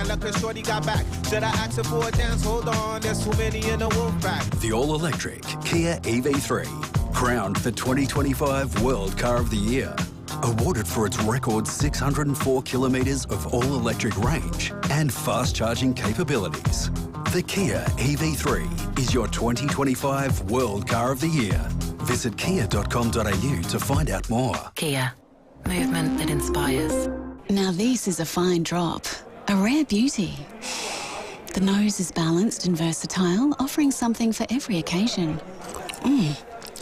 look at shorty got back. Should I ask her for a dance? Hold on, there's too many in the wolf pack. The all-electric Kia EV3, crowned the 2025 World Car of the Year. Awarded for its record 604 kilometres of all-electric range and fast-charging capabilities. The Kia EV3 is your 2025 World Car of the Year. Visit kia.com.au to find out more. Kia, movement that inspires. Now this is a fine drop, a rare beauty. The nose is balanced and versatile, offering something for every occasion.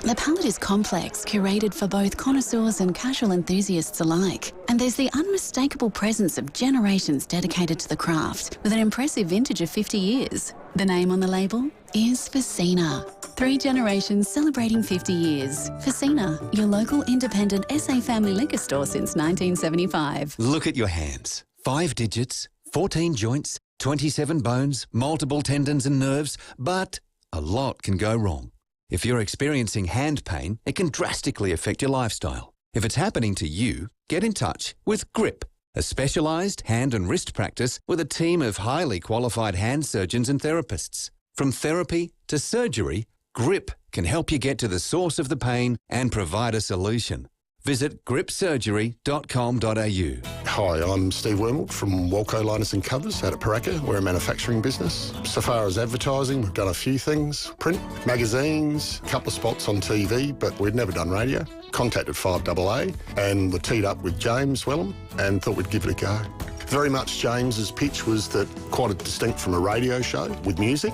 The palette is complex, curated for both connoisseurs and casual enthusiasts alike. And there's the unmistakable presence of generations dedicated to the craft, with an impressive vintage of 50 years. The name on the label is FIVEAA. 3 generations celebrating 50 years. FIVEAA, your local independent SA family liquor store since 1975. Look at your hands. 5 digits, 14 joints, 27 bones, multiple tendons and nerves, but a lot can go wrong. If you're experiencing hand pain, it can drastically affect your lifestyle. If it's happening to you, get in touch with GRIP, a specialised hand and wrist practice with a team of highly qualified hand surgeons and therapists. From therapy to surgery, GRIP can help you get to the source of the pain and provide a solution. Visit gripsurgery.com.au. Hi, I'm Steve Wormald from Walco Liners and Covers out at Paraka. We're a manufacturing business. So far as advertising, we've done a few things. Print, magazines, a couple of spots on TV, but we'd never done radio. Contacted 5AA and were teed up with James Wellham and thought we'd give it a go. Very much James's pitch was that quite distinct from a radio show with music.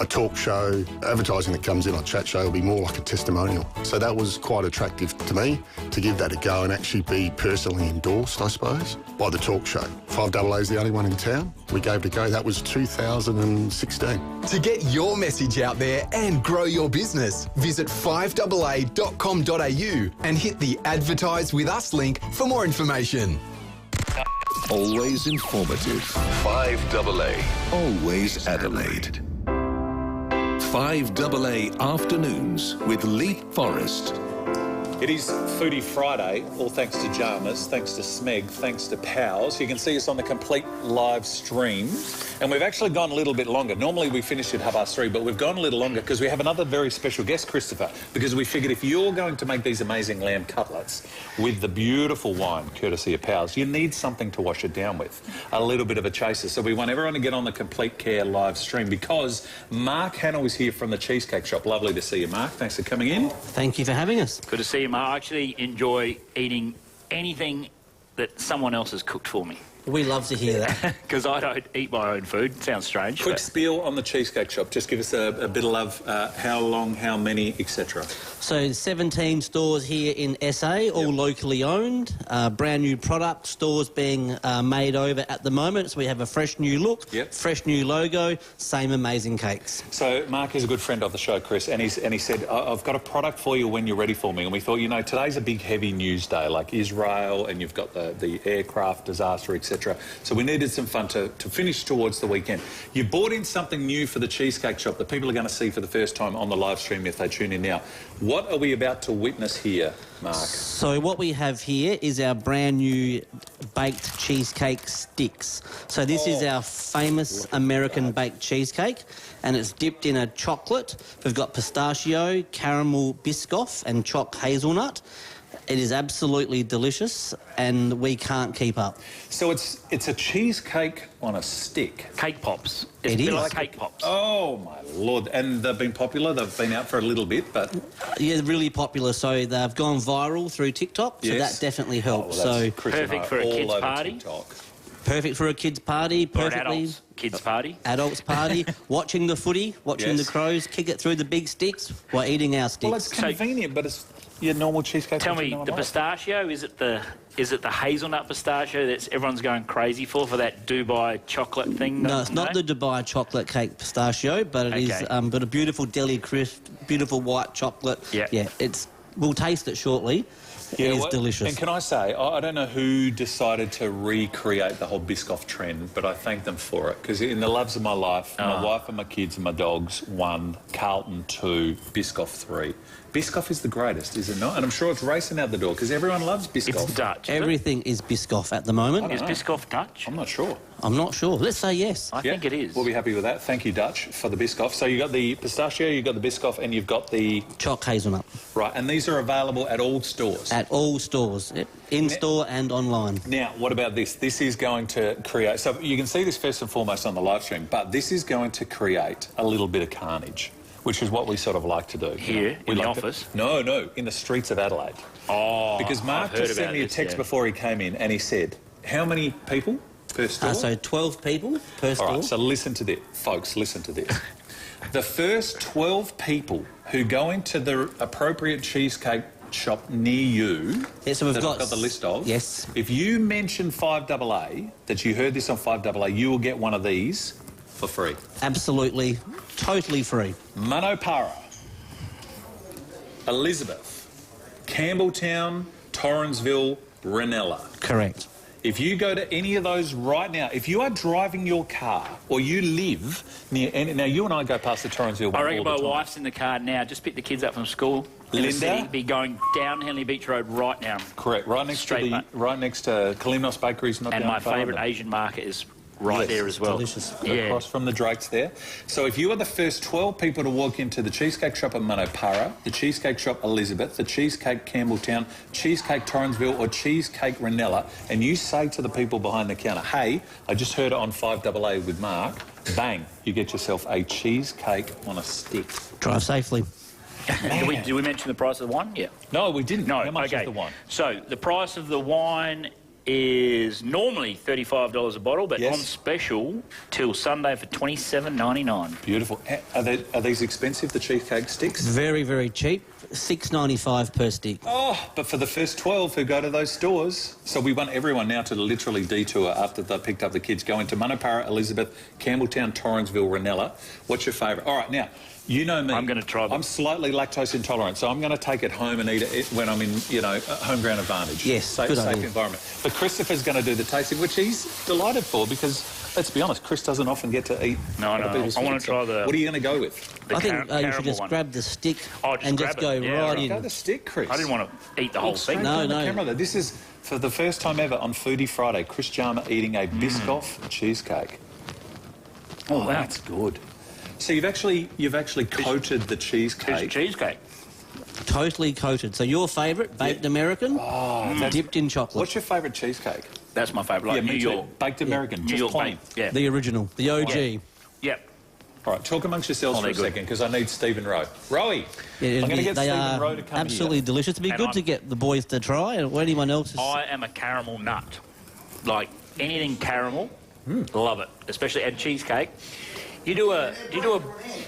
A talk show, advertising that comes in on chat show will be more like a testimonial. So that was quite attractive to me, to give that a go and actually be personally endorsed, I suppose, by the talk show. 5AA is the only one in town. We gave it a go. That was 2016. To get your message out there and grow your business, visit 5AA.com.au and hit the Advertise With Us link for more information. Always informative. 5AA, always Adelaide. 5AA Afternoons with Leith, Forrest. It is Foodie Friday, all thanks to Jarmus, thanks to Smeg, thanks to Pals. You can see us on the complete live stream. And we've actually gone a little bit longer. Normally we finish at 3:30, but we've gone a little longer because we have another very special guest, Christopher, because we figured if you're going to make these amazing lamb cutlets with the beautiful wine, courtesy of Pals, you need something to wash it down with, a little bit of a chaser. So we want everyone to get on the Complete Care live stream because Mark Hannell is here from the Cheesecake Shop. Lovely to see you, Mark. Thanks for coming in. Thank you for having us. Good to see you, Mark. I actually enjoy eating anything that someone else has cooked for me. We love to hear that. Because I don't eat my own food. Sounds strange. Quick spiel on the Cheesecake Shop. Just give us a bit of love. How long, how many, etc. So 17 stores here in SA, all locally owned. Brand new product, stores being made over at the moment. So we have a fresh new look, fresh new logo, same amazing cakes. So Mark is a good friend of the show, Chris, and he said, I've got a product for you when you're ready for me. And we thought, you know, today's a big heavy news day, like Israel, and you've got the aircraft disaster, etc. So we needed some fun to finish towards the weekend. You brought in something new for the Cheesecake Shop that people are going to see for the first time on the live stream if they tune in now. What are we about to witness here, Mark? So what we have here is our brand new baked cheesecake sticks. So this is our famous American baked cheesecake, and it's dipped in a chocolate. We've got pistachio, caramel Biscoff and choc hazelnut. It is absolutely delicious, and we can't keep up. So it's a cheesecake on a stick. Cake pops. It is. Like cake pops. Oh, my Lord. And they've been popular. They've been out for a little bit, but... Yeah, really popular. So they've gone viral through TikTok, so that definitely helps. Perfect for a kid's party. Perfect for a kid's party. Perfectly. Kids party. Adults party. Watching the footy, watching the Crows kick it through the big sticks while eating our sticks. Well, it's convenient, but it's your normal cheesecake. Tell me, the pistachio, is it the hazelnut pistachio that everyone's going crazy for that Dubai chocolate thing? No, it's not the Dubai chocolate cake pistachio, but it is got a beautiful deli crisp, beautiful white chocolate. Yeah, we'll taste it shortly. It is delicious. And can I say, I don't know who decided to recreate the whole Biscoff trend, but I thank them for it. Because in the loves of my life, my wife and my kids and my dogs, 1, Carlton 2, Biscoff 3. Biscoff is the greatest, is it not? And I'm sure it's racing out the door because everyone loves Biscoff. It's Dutch. Everything is Biscoff at the moment. Is Biscoff Dutch? I'm not sure. I'm not sure. Let's say yes. I think it is. We'll be happy with that. Thank you, Dutch, for the Biscoff. So you've got the pistachio, you've got the Biscoff, and you've got the... choc hazelnut. Right, and these are available at all stores? At all stores, in-store and online. Now, what about this? This is going to create... So you can see this first and foremost on the live stream, but this is going to create a little bit of carnage, which is what we sort of like to do. Here, in the office? No, in the streets of Adelaide. Oh, because Mark just sent me a text before he came in, and he said, how many people per store? So 12 people per store. All right, so listen to this. Folks, listen to this. The first 12 people who go into the appropriate cheesecake shop near you, so we've got the list of, if you mention 5AA, that you heard this on 5AA, you will get one of these for free. Absolutely, totally free. Manopara, Elizabeth, Campbelltown, Torrensville, Ranella. Correct. If you go to any of those right now, if you are driving your car or you live near... Now, you and I go past the Torrensville one I reckon all the my time. wife's in the car now. Just pick the kids up from school. Linda? Be going down Henley Beach Road right now. Correct. Right next to Kalimnos Bakeries. And my favourite Asian market is right there as well. Delicious. Across from the Drakes there. So if you are the first 12 people to walk into the Cheesecake Shop at Manopara, the Cheesecake Shop Elizabeth, the Cheesecake Campbelltown, Cheesecake Torrensville or Cheesecake Ranella, and you say to the people behind the counter, hey, I just heard it on 5AA with Mark, bang, you get yourself a cheesecake on a stick. Drive safely. Did we mention the price of the wine? Yeah. No, we didn't. No, How much is the wine? So the price of the wine is normally $35 a bottle, but on special till Sunday for $27.99. Beautiful. Are these expensive, the cheesecake sticks? Very, very cheap. $6.95 per stick. Oh, but for the first 12 who go to those stores. So we want everyone now to literally detour after they've picked up the kids. Go into Manopara, Elizabeth, Campbelltown, Torrensville, Ranella. What's your favourite? All right, now, you know me. I'm going to try them. I'm slightly lactose intolerant, so I'm going to take it home and eat it when I'm in, home ground advantage. Yes, safe environment. But Christopher's going to do the tasting, which he's delighted for because, let's be honest, Chris doesn't often get to eat. No. I want to try the... What are you going to go with? I think you should just grab the stick and just go right in. Go the stick, Chris. I didn't want to eat the whole thing. No, no. Camera, though. This is, for the first time ever on Foodie Friday, Chris Jarma eating a Biscoff cheesecake. Oh, wow. That's good. So you've actually coated the cheesecake. It's cheesecake. Totally coated. So your favourite, baked American, dipped in chocolate. What's your favourite cheesecake? That's my favourite. Like New York. Baked American. New York plain. Yeah. The original, the OG. Yep. All right, talk amongst yourselves for a second, because I need Stephen Rowe. Rowie, I'm going to get Stephen Rowe to come absolutely here. delicious. It'd be good to get the boys to try, and anyone else is... I am a caramel nut. Like, anything caramel, love it. Especially at cheesecake. You do a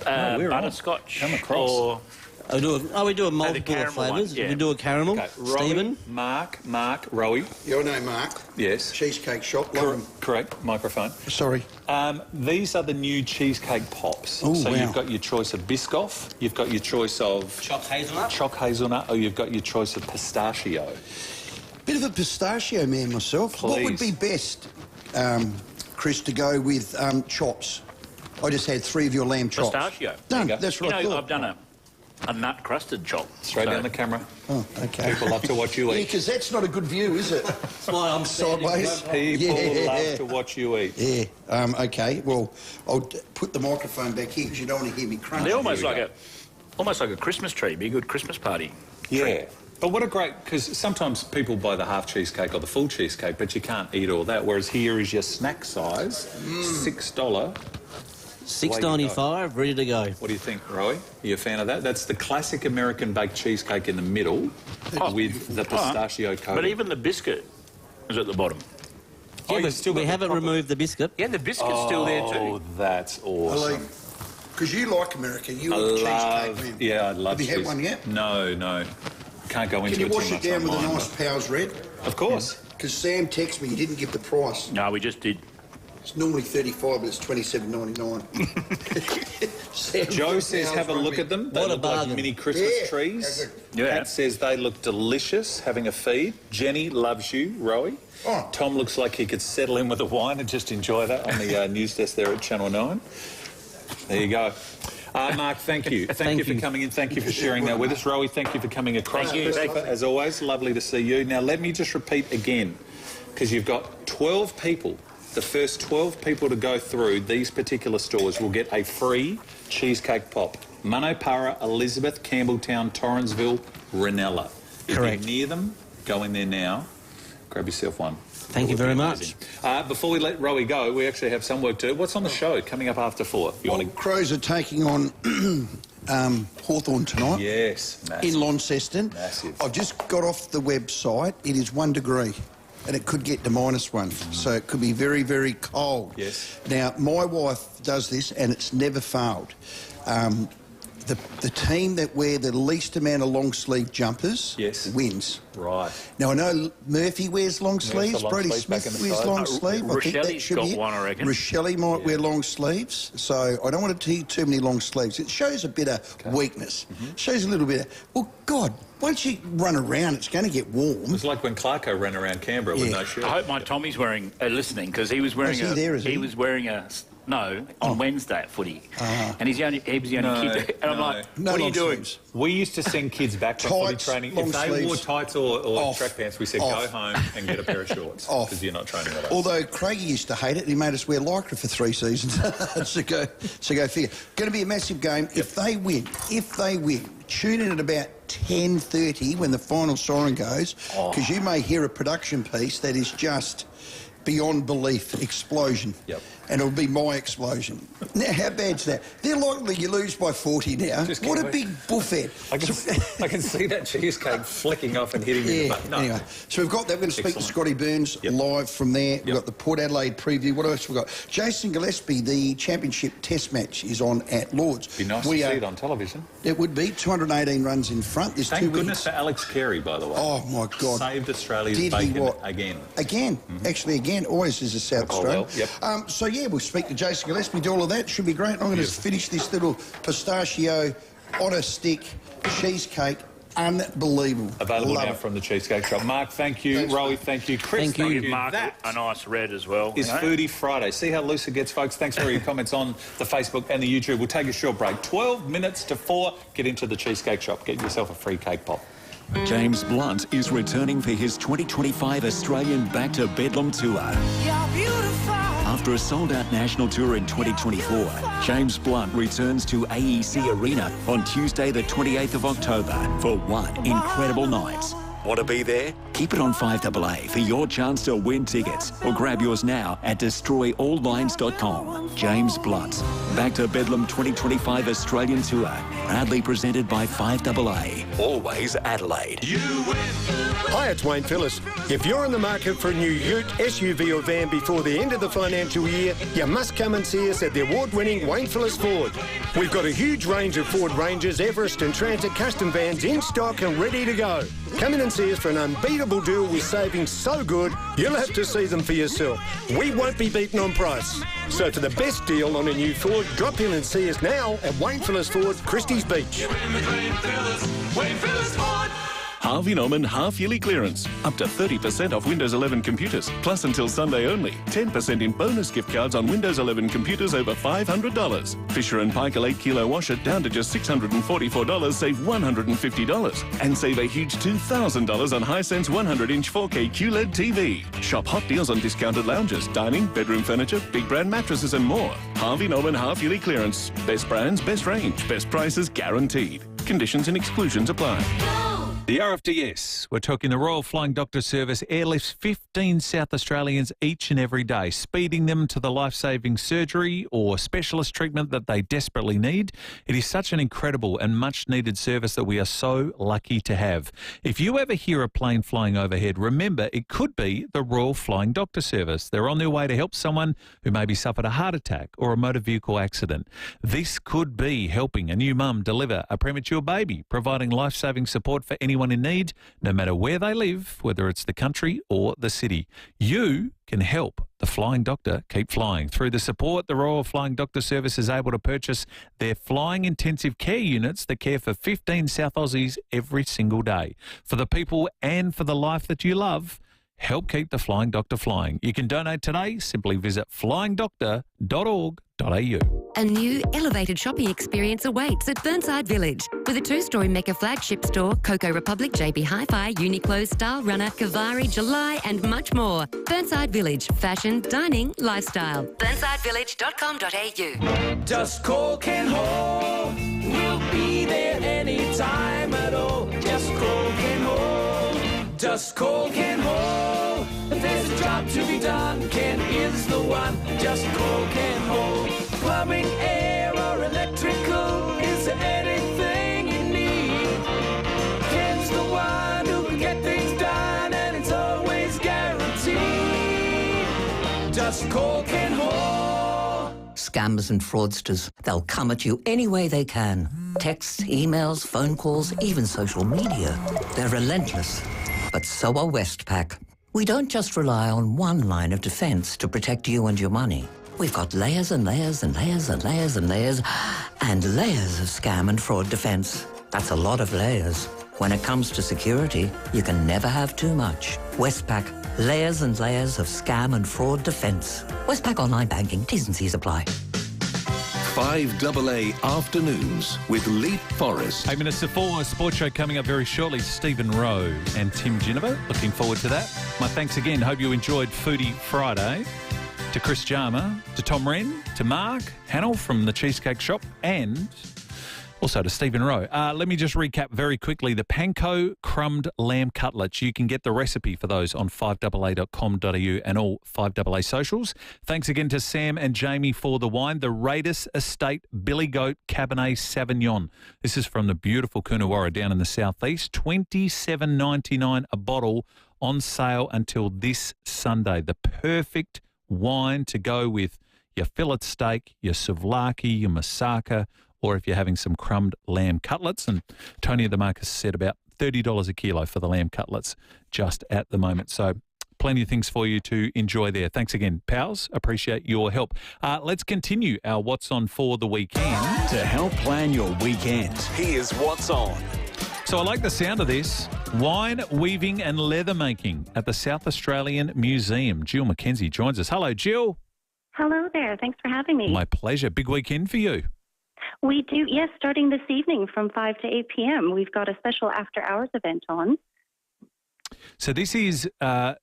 butterscotch or... we do a multiple of flavours. We do a caramel. Okay. Stephen? Mark, Rowie. Your name, Mark? Yes. Cheesecake shop. Correct. Microphone. Sorry. These are the new cheesecake pops. Oh, so wow. you've got your choice of Biscoff, you've got your choice of... Choc hazelnut, or you've got your choice of pistachio. Bit of a pistachio man myself. Please. What would be best, Chris, to go with chops? I just had 3 of your lamb chops. Pistachio. Done. That's what I thought. I've done a nut crusted chop. Straight down the camera. Oh, okay. People love to watch you eat. Yeah, because that's not a good view, is it? That's why I'm sideways. People love to watch you eat. Yeah. Okay. Well, I'll put the microphone back here because you don't want to hear me crunch. They're almost like a Christmas tree. Be a good Christmas party. Yeah. But what a great... Because sometimes people buy the half cheesecake or the full cheesecake, but you can't eat all that, whereas here is your snack size, $6... $6.95, ready to go. What do you think, Roy? Are you a fan of that? That's the classic American baked cheesecake in the middle with the pistachio coating. But even the biscuit is at the bottom. Yeah, we haven't removed the biscuit. Yeah, the biscuit's still there too. Oh, that's awesome. Because you like America, you like cheesecake, man. Yeah, I love cheesecake. Have you had one yet? No. Can't go into it too much. Can you wash it down with a nice Powell's Red? Of course. Because Sam texted me, you didn't give the price. No, we just did. It's normally $35, but it's $27.99. Joe says have a look at them. They look like mini Christmas trees. Pat says they look delicious, having a feed. Jenny loves you, Rowie. Oh. Tom looks like he could settle in with a wine and just enjoy that on the news desk there at Channel 9. There you go. Mark, thank you. Thank you for coming in. Thank you for sharing that with us. Rowie, thank you for coming across. Thank you. Christopher, as always, lovely to see you. Now, let me just repeat again, because you've got 12 people. The first 12 people to go through these particular stores will get a free cheesecake pop. Munopara, Elizabeth, Campbelltown, Torrensville, Ranella. If you're near them, go in there now. Grab yourself one. Thank you very much. Before we let Rowie go, we actually have some work to do. What's on the show coming up after 4? Crows are taking on Hawthorn tonight. Yes, massive. In Launceston. Massive. I've just got off the website. It is 1 degree. And it could get to -1, so it could be very, very cold. Yes. Now, my wife does this, and it's never failed. The team that wear the least amount of long-sleeve jumpers wins. Right. Now, I know Murphy wears long sleeves, Brody Smith wears long sleeve. I think that should be one, I reckon. Rochelle might wear long sleeves, so I don't want to see too many long sleeves. It shows a bit of weakness. Shows a little bit of, well, God, once you run around, it's going to get warm. It's like when Clarko ran around Canberra with no shirt. I hope my Tommy's listening, because he was wearing on Wednesday at footy. And he was the only kid. And I'm like, what are you doing? We used to send kids back from footy training. If they wore tights or track pants, we said, go home and get a pair of shorts. Because you're not training with us. Although Craigie used to hate it, he made us wear lycra for 3 seasons. so go figure. Going to be a massive game. If they win, tune in at about 10:30 when the final siren goes, because you may hear a production piece that is just beyond belief explosion. Yep. And it'll be my explosion. Now, how bad's that? They're likely you lose by 40 now. What a big buffet. I can see that cheesecake flicking off and hitting me in the butt. No. Anyway, so we've got that. We're going to speak to Scotty Burns live from there. We've got the Port Adelaide preview. What else we've got? Jason Gillespie, the championship test match is on at Lords. Be nice to see it on television. It would be 218 runs in front. There's Thank goodness for Alex Carey, by the way. Oh, my God. Saved Australia's bacon again. Again. Actually, again. Always is a South Australian. Well, so, yeah, we'll speak to Jason Gillespie, do all of that. Should be great. I'm going to finish this little pistachio on a stick cheesecake unbelievable. Available now from the Cheesecake Shop. Mark, thank you. Rowie, thank you. Chris, thank you. Mark, that a nice red as well. Is Foodie Friday. See how loose it gets, folks? Thanks for your comments on the Facebook and the YouTube. We'll take a short break. 12 minutes to 4. Get into the Cheesecake Shop. Get yourself a free cake pop. James Blunt is returning for his 2025 Australian Back to Bedlam tour. After a sold-out national tour in 2024, James Blunt returns to AEC Arena on Tuesday the 28th of October for one incredible night. Want to be there? Keep it on 5AA for your chance to win tickets or grab yours now at destroyalllines.com. James Blunt, Back to Bedlam 2025 Australian Tour, proudly presented by 5AA, always Adelaide. Hi, it's Wayne Phillips. If you're in the market for a new ute, SUV or van before the end of the financial year, you must come and see us at the award-winning Wayne Phillips Ford. We've got a huge range of Ford Rangers, Everest and Transit custom vans in stock and ready to go. Come in and see us for an unbeatable deal with savings so good, you'll have to see them for yourself. We won't be beaten on price. So for the best deal on a new Ford, drop in and see us now at Wayne Phillips Ford, Christie's Beach. Harvey Norman half-yearly clearance. Up to 30% off Windows 11 computers. Plus until Sunday only. 10% in bonus gift cards on Windows 11 computers over $500. Fisher & Paykel 8-kilo washer down to just $644. Save $150. And save a huge $2,000 on Hisense 100-inch 4K QLED TV. Shop hot deals on discounted lounges, dining, bedroom furniture, big brand mattresses and more. Harvey Norman half-yearly clearance. Best brands, best range, best prices guaranteed. Conditions and exclusions apply. The RFDS, we're talking the Royal Flying Doctor Service airlifts 15 South Australians each and every day, speeding them to the life-saving surgery or specialist treatment that they desperately need. It is such an incredible and much-needed service that we are so lucky to have. If you ever hear a plane flying overhead, remember it could be the Royal Flying Doctor Service. They're on their way to help someone who maybe suffered a heart attack or a motor vehicle accident. This could be helping a new mum deliver a premature baby, providing life-saving support for anyone in need, no matter where they live, whether it's the country or the city. You can help the Flying Doctor keep flying. Through the support, the Royal Flying Doctor Service is able to purchase their flying intensive care units that care for 15 South Aussies every single day. For the people and for the life that you love, help keep the Flying Doctor flying. You can donate today. Simply visit flyingdoctor.org.au. A new elevated shopping experience awaits at Burnside Village. With a 2-story Mecca flagship store, Coco Republic, JB Hi-Fi, Uniqlo, Style Runner, Cavari, July and much more. Burnside Village. Fashion, dining, lifestyle. BurnsideVillage.com.au. Just call Ken Hall. We'll be there anytime at all. Just call Ken Hall. Just call Ken Hall. If there's a job to be done, Ken is the one. Just call Ken Hall. Plumbing, air or electrical, is there anything you need? Ken's the one who can get things done, and it's always guaranteed. Just call Ken Hall. Scammers and fraudsters, they'll come at you any way they can. Texts, emails, phone calls, even social media. They're relentless. But so are Westpac. We don't just rely on one line of defence to protect you and your money. We've got layers and layers and layers and layers and layers and layers of scam and fraud defence. That's a lot of layers. When it comes to security, you can never have too much. Westpac, layers and layers of scam and fraud defence. Westpac Online Banking, T's and C's apply. 5AA Afternoons with Leith, Forrest. 8 minutes to 4, a sports show coming up very shortly. Stephen Rowe and Tim Ginniver. Looking forward to that. My thanks again. Hope you enjoyed Foodie Friday. To Chris Jarmer, to Tom Wren, to Mark Hannell from the Cheesecake Shop, and also to Stephen Rowe. Let me just recap very quickly. The panko crumbed lamb cutlets. You can get the recipe for those on 5AA.com.au and all 5AA socials. Thanks again to Sam and Jamie for the wine. The Raiders Estate Billy Goat Cabernet Sauvignon. This is from the beautiful Coonawarra down in the southeast. $27.99 a bottle, on sale until this Sunday. The perfect wine to go with your fillet steak, your souvlaki, your moussaka, or if you're having some crumbed lamb cutlets. And Tony the Marcus said about $30 a kilo for the lamb cutlets just at the moment. So plenty of things for you to enjoy there. Thanks again, pals. Appreciate your help. Let's continue our What's On for the weekend. To help plan your weekend, here's What's On. So I like the sound of this. Wine, weaving and leather making at the South Australian Museum. Jill Mackenzie joins us. Hello, Jill. Hello there. Thanks for having me. My pleasure. Big weekend for you. We do, yes, starting this evening from 5 to 8 p.m. We've got a special after-hours event on. So this is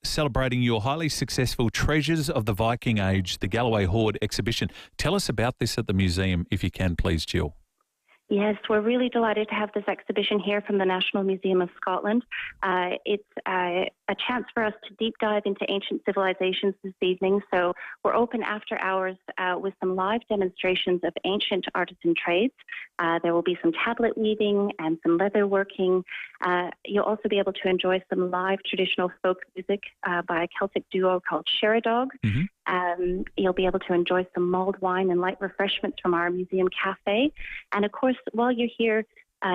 celebrating your highly successful Treasures of the Viking Age, the Galloway Hoard exhibition. Tell us about this at the museum, if you can, please, Jill. Yes, we're really delighted to have this exhibition here from the National Museum of Scotland. It's a chance for us to deep dive into ancient civilizations this evening. So we're open after hours with some live demonstrations of ancient artisan trades. There will be some tablet weaving and some leather working. You'll also be able to enjoy some live traditional folk music by a Celtic duo called Sheradog. You'll be able to enjoy some mulled wine and light refreshments from our museum cafe. And of course, while you're here,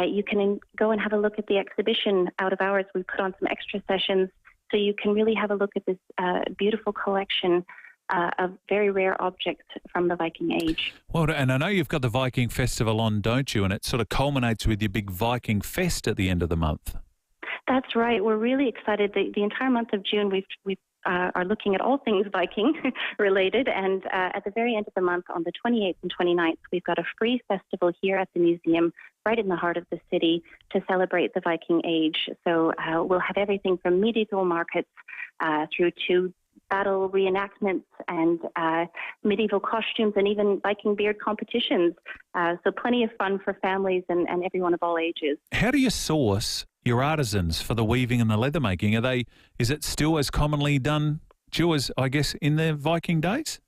you can go and have a look at the exhibition out of hours. We put on some extra sessions so you can really have a look at this beautiful collection of very rare objects from the Viking Age. Well, and I know you've got the Viking Festival on, don't you? And it sort of culminates with your big Viking Fest at the end of the month. That's right. We're really excited. The entire month of June, we are looking at all things Viking related. And at the very end of the month, on the 28th and 29th, we've got a free festival here at the museum, right in the heart of the city, to celebrate the Viking Age. So we'll have everything from medieval markets through to battle reenactments and medieval costumes and even Viking beard competitions. So plenty of fun for families and everyone of all ages. How do you source your artisans for the weaving and the leather making? Is it still as commonly done, Jill, as I guess in the Viking days?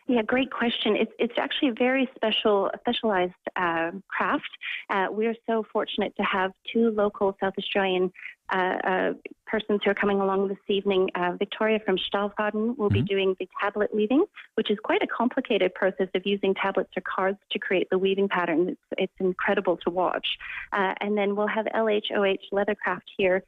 Yeah, great question. It's actually a very specialized craft. We're so fortunate to have two local South Australian persons who are coming along this evening. Victoria from Stahlfaden will be doing the tablet weaving, which is quite a complicated process of using tablets or cards to create the weaving pattern. It's incredible to watch. And then we'll have LHOH Leathercraft here,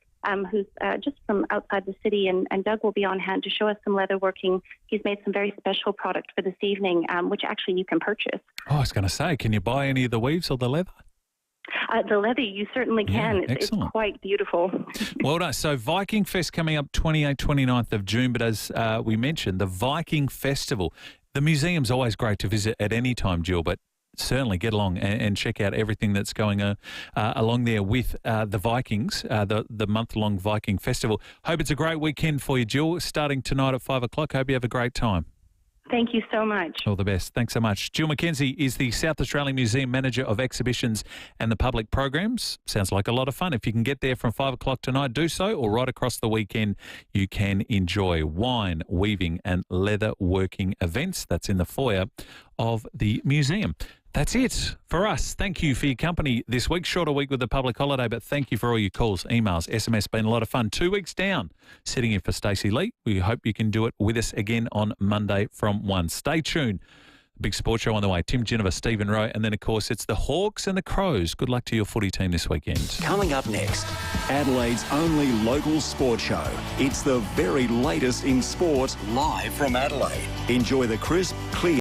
who's just from outside the city, and Doug will be on hand to show us some leather working. He's made some very special product for this evening, which actually you can purchase. Oh, I was going to say, can you buy any of the weaves or the leather? The leather, you certainly can. It's quite beautiful. Well done. So Viking Fest coming up 28th, 29th of June, but as we mentioned, the Viking Festival. The museum's always great to visit at any time, Jill, but certainly get along and check out everything that's going along there with the Vikings, the month-long Viking Festival. Hope it's a great weekend for you, Jill, starting tonight at 5 o'clock. Hope you have a great time. Thank you so much. All the best. Thanks so much. Jill Mackenzie is the South Australian Museum Manager of Exhibitions and the Public Programs. Sounds like a lot of fun. If you can get there from 5 o'clock tonight, do so, or right across the weekend, you can enjoy wine, weaving and leather working events. That's in the foyer of the museum. That's it for us. Thank you for your company this week. Shorter week with the public holiday, but thank you for all your calls, emails, SMS. Been a lot of fun. 2 weeks down, sitting in for Stacey Leith. We hope you can do it with us again on Monday from 1. Stay tuned. Big sports show on the way. Tim Geneva, Stephen Rowe, and then, of course, it's the Hawks and the Crows. Good luck to your footy team this weekend. Coming up next, Adelaide's only local sport show. It's the very latest in sport, live from Adelaide. Enjoy the crisp, clear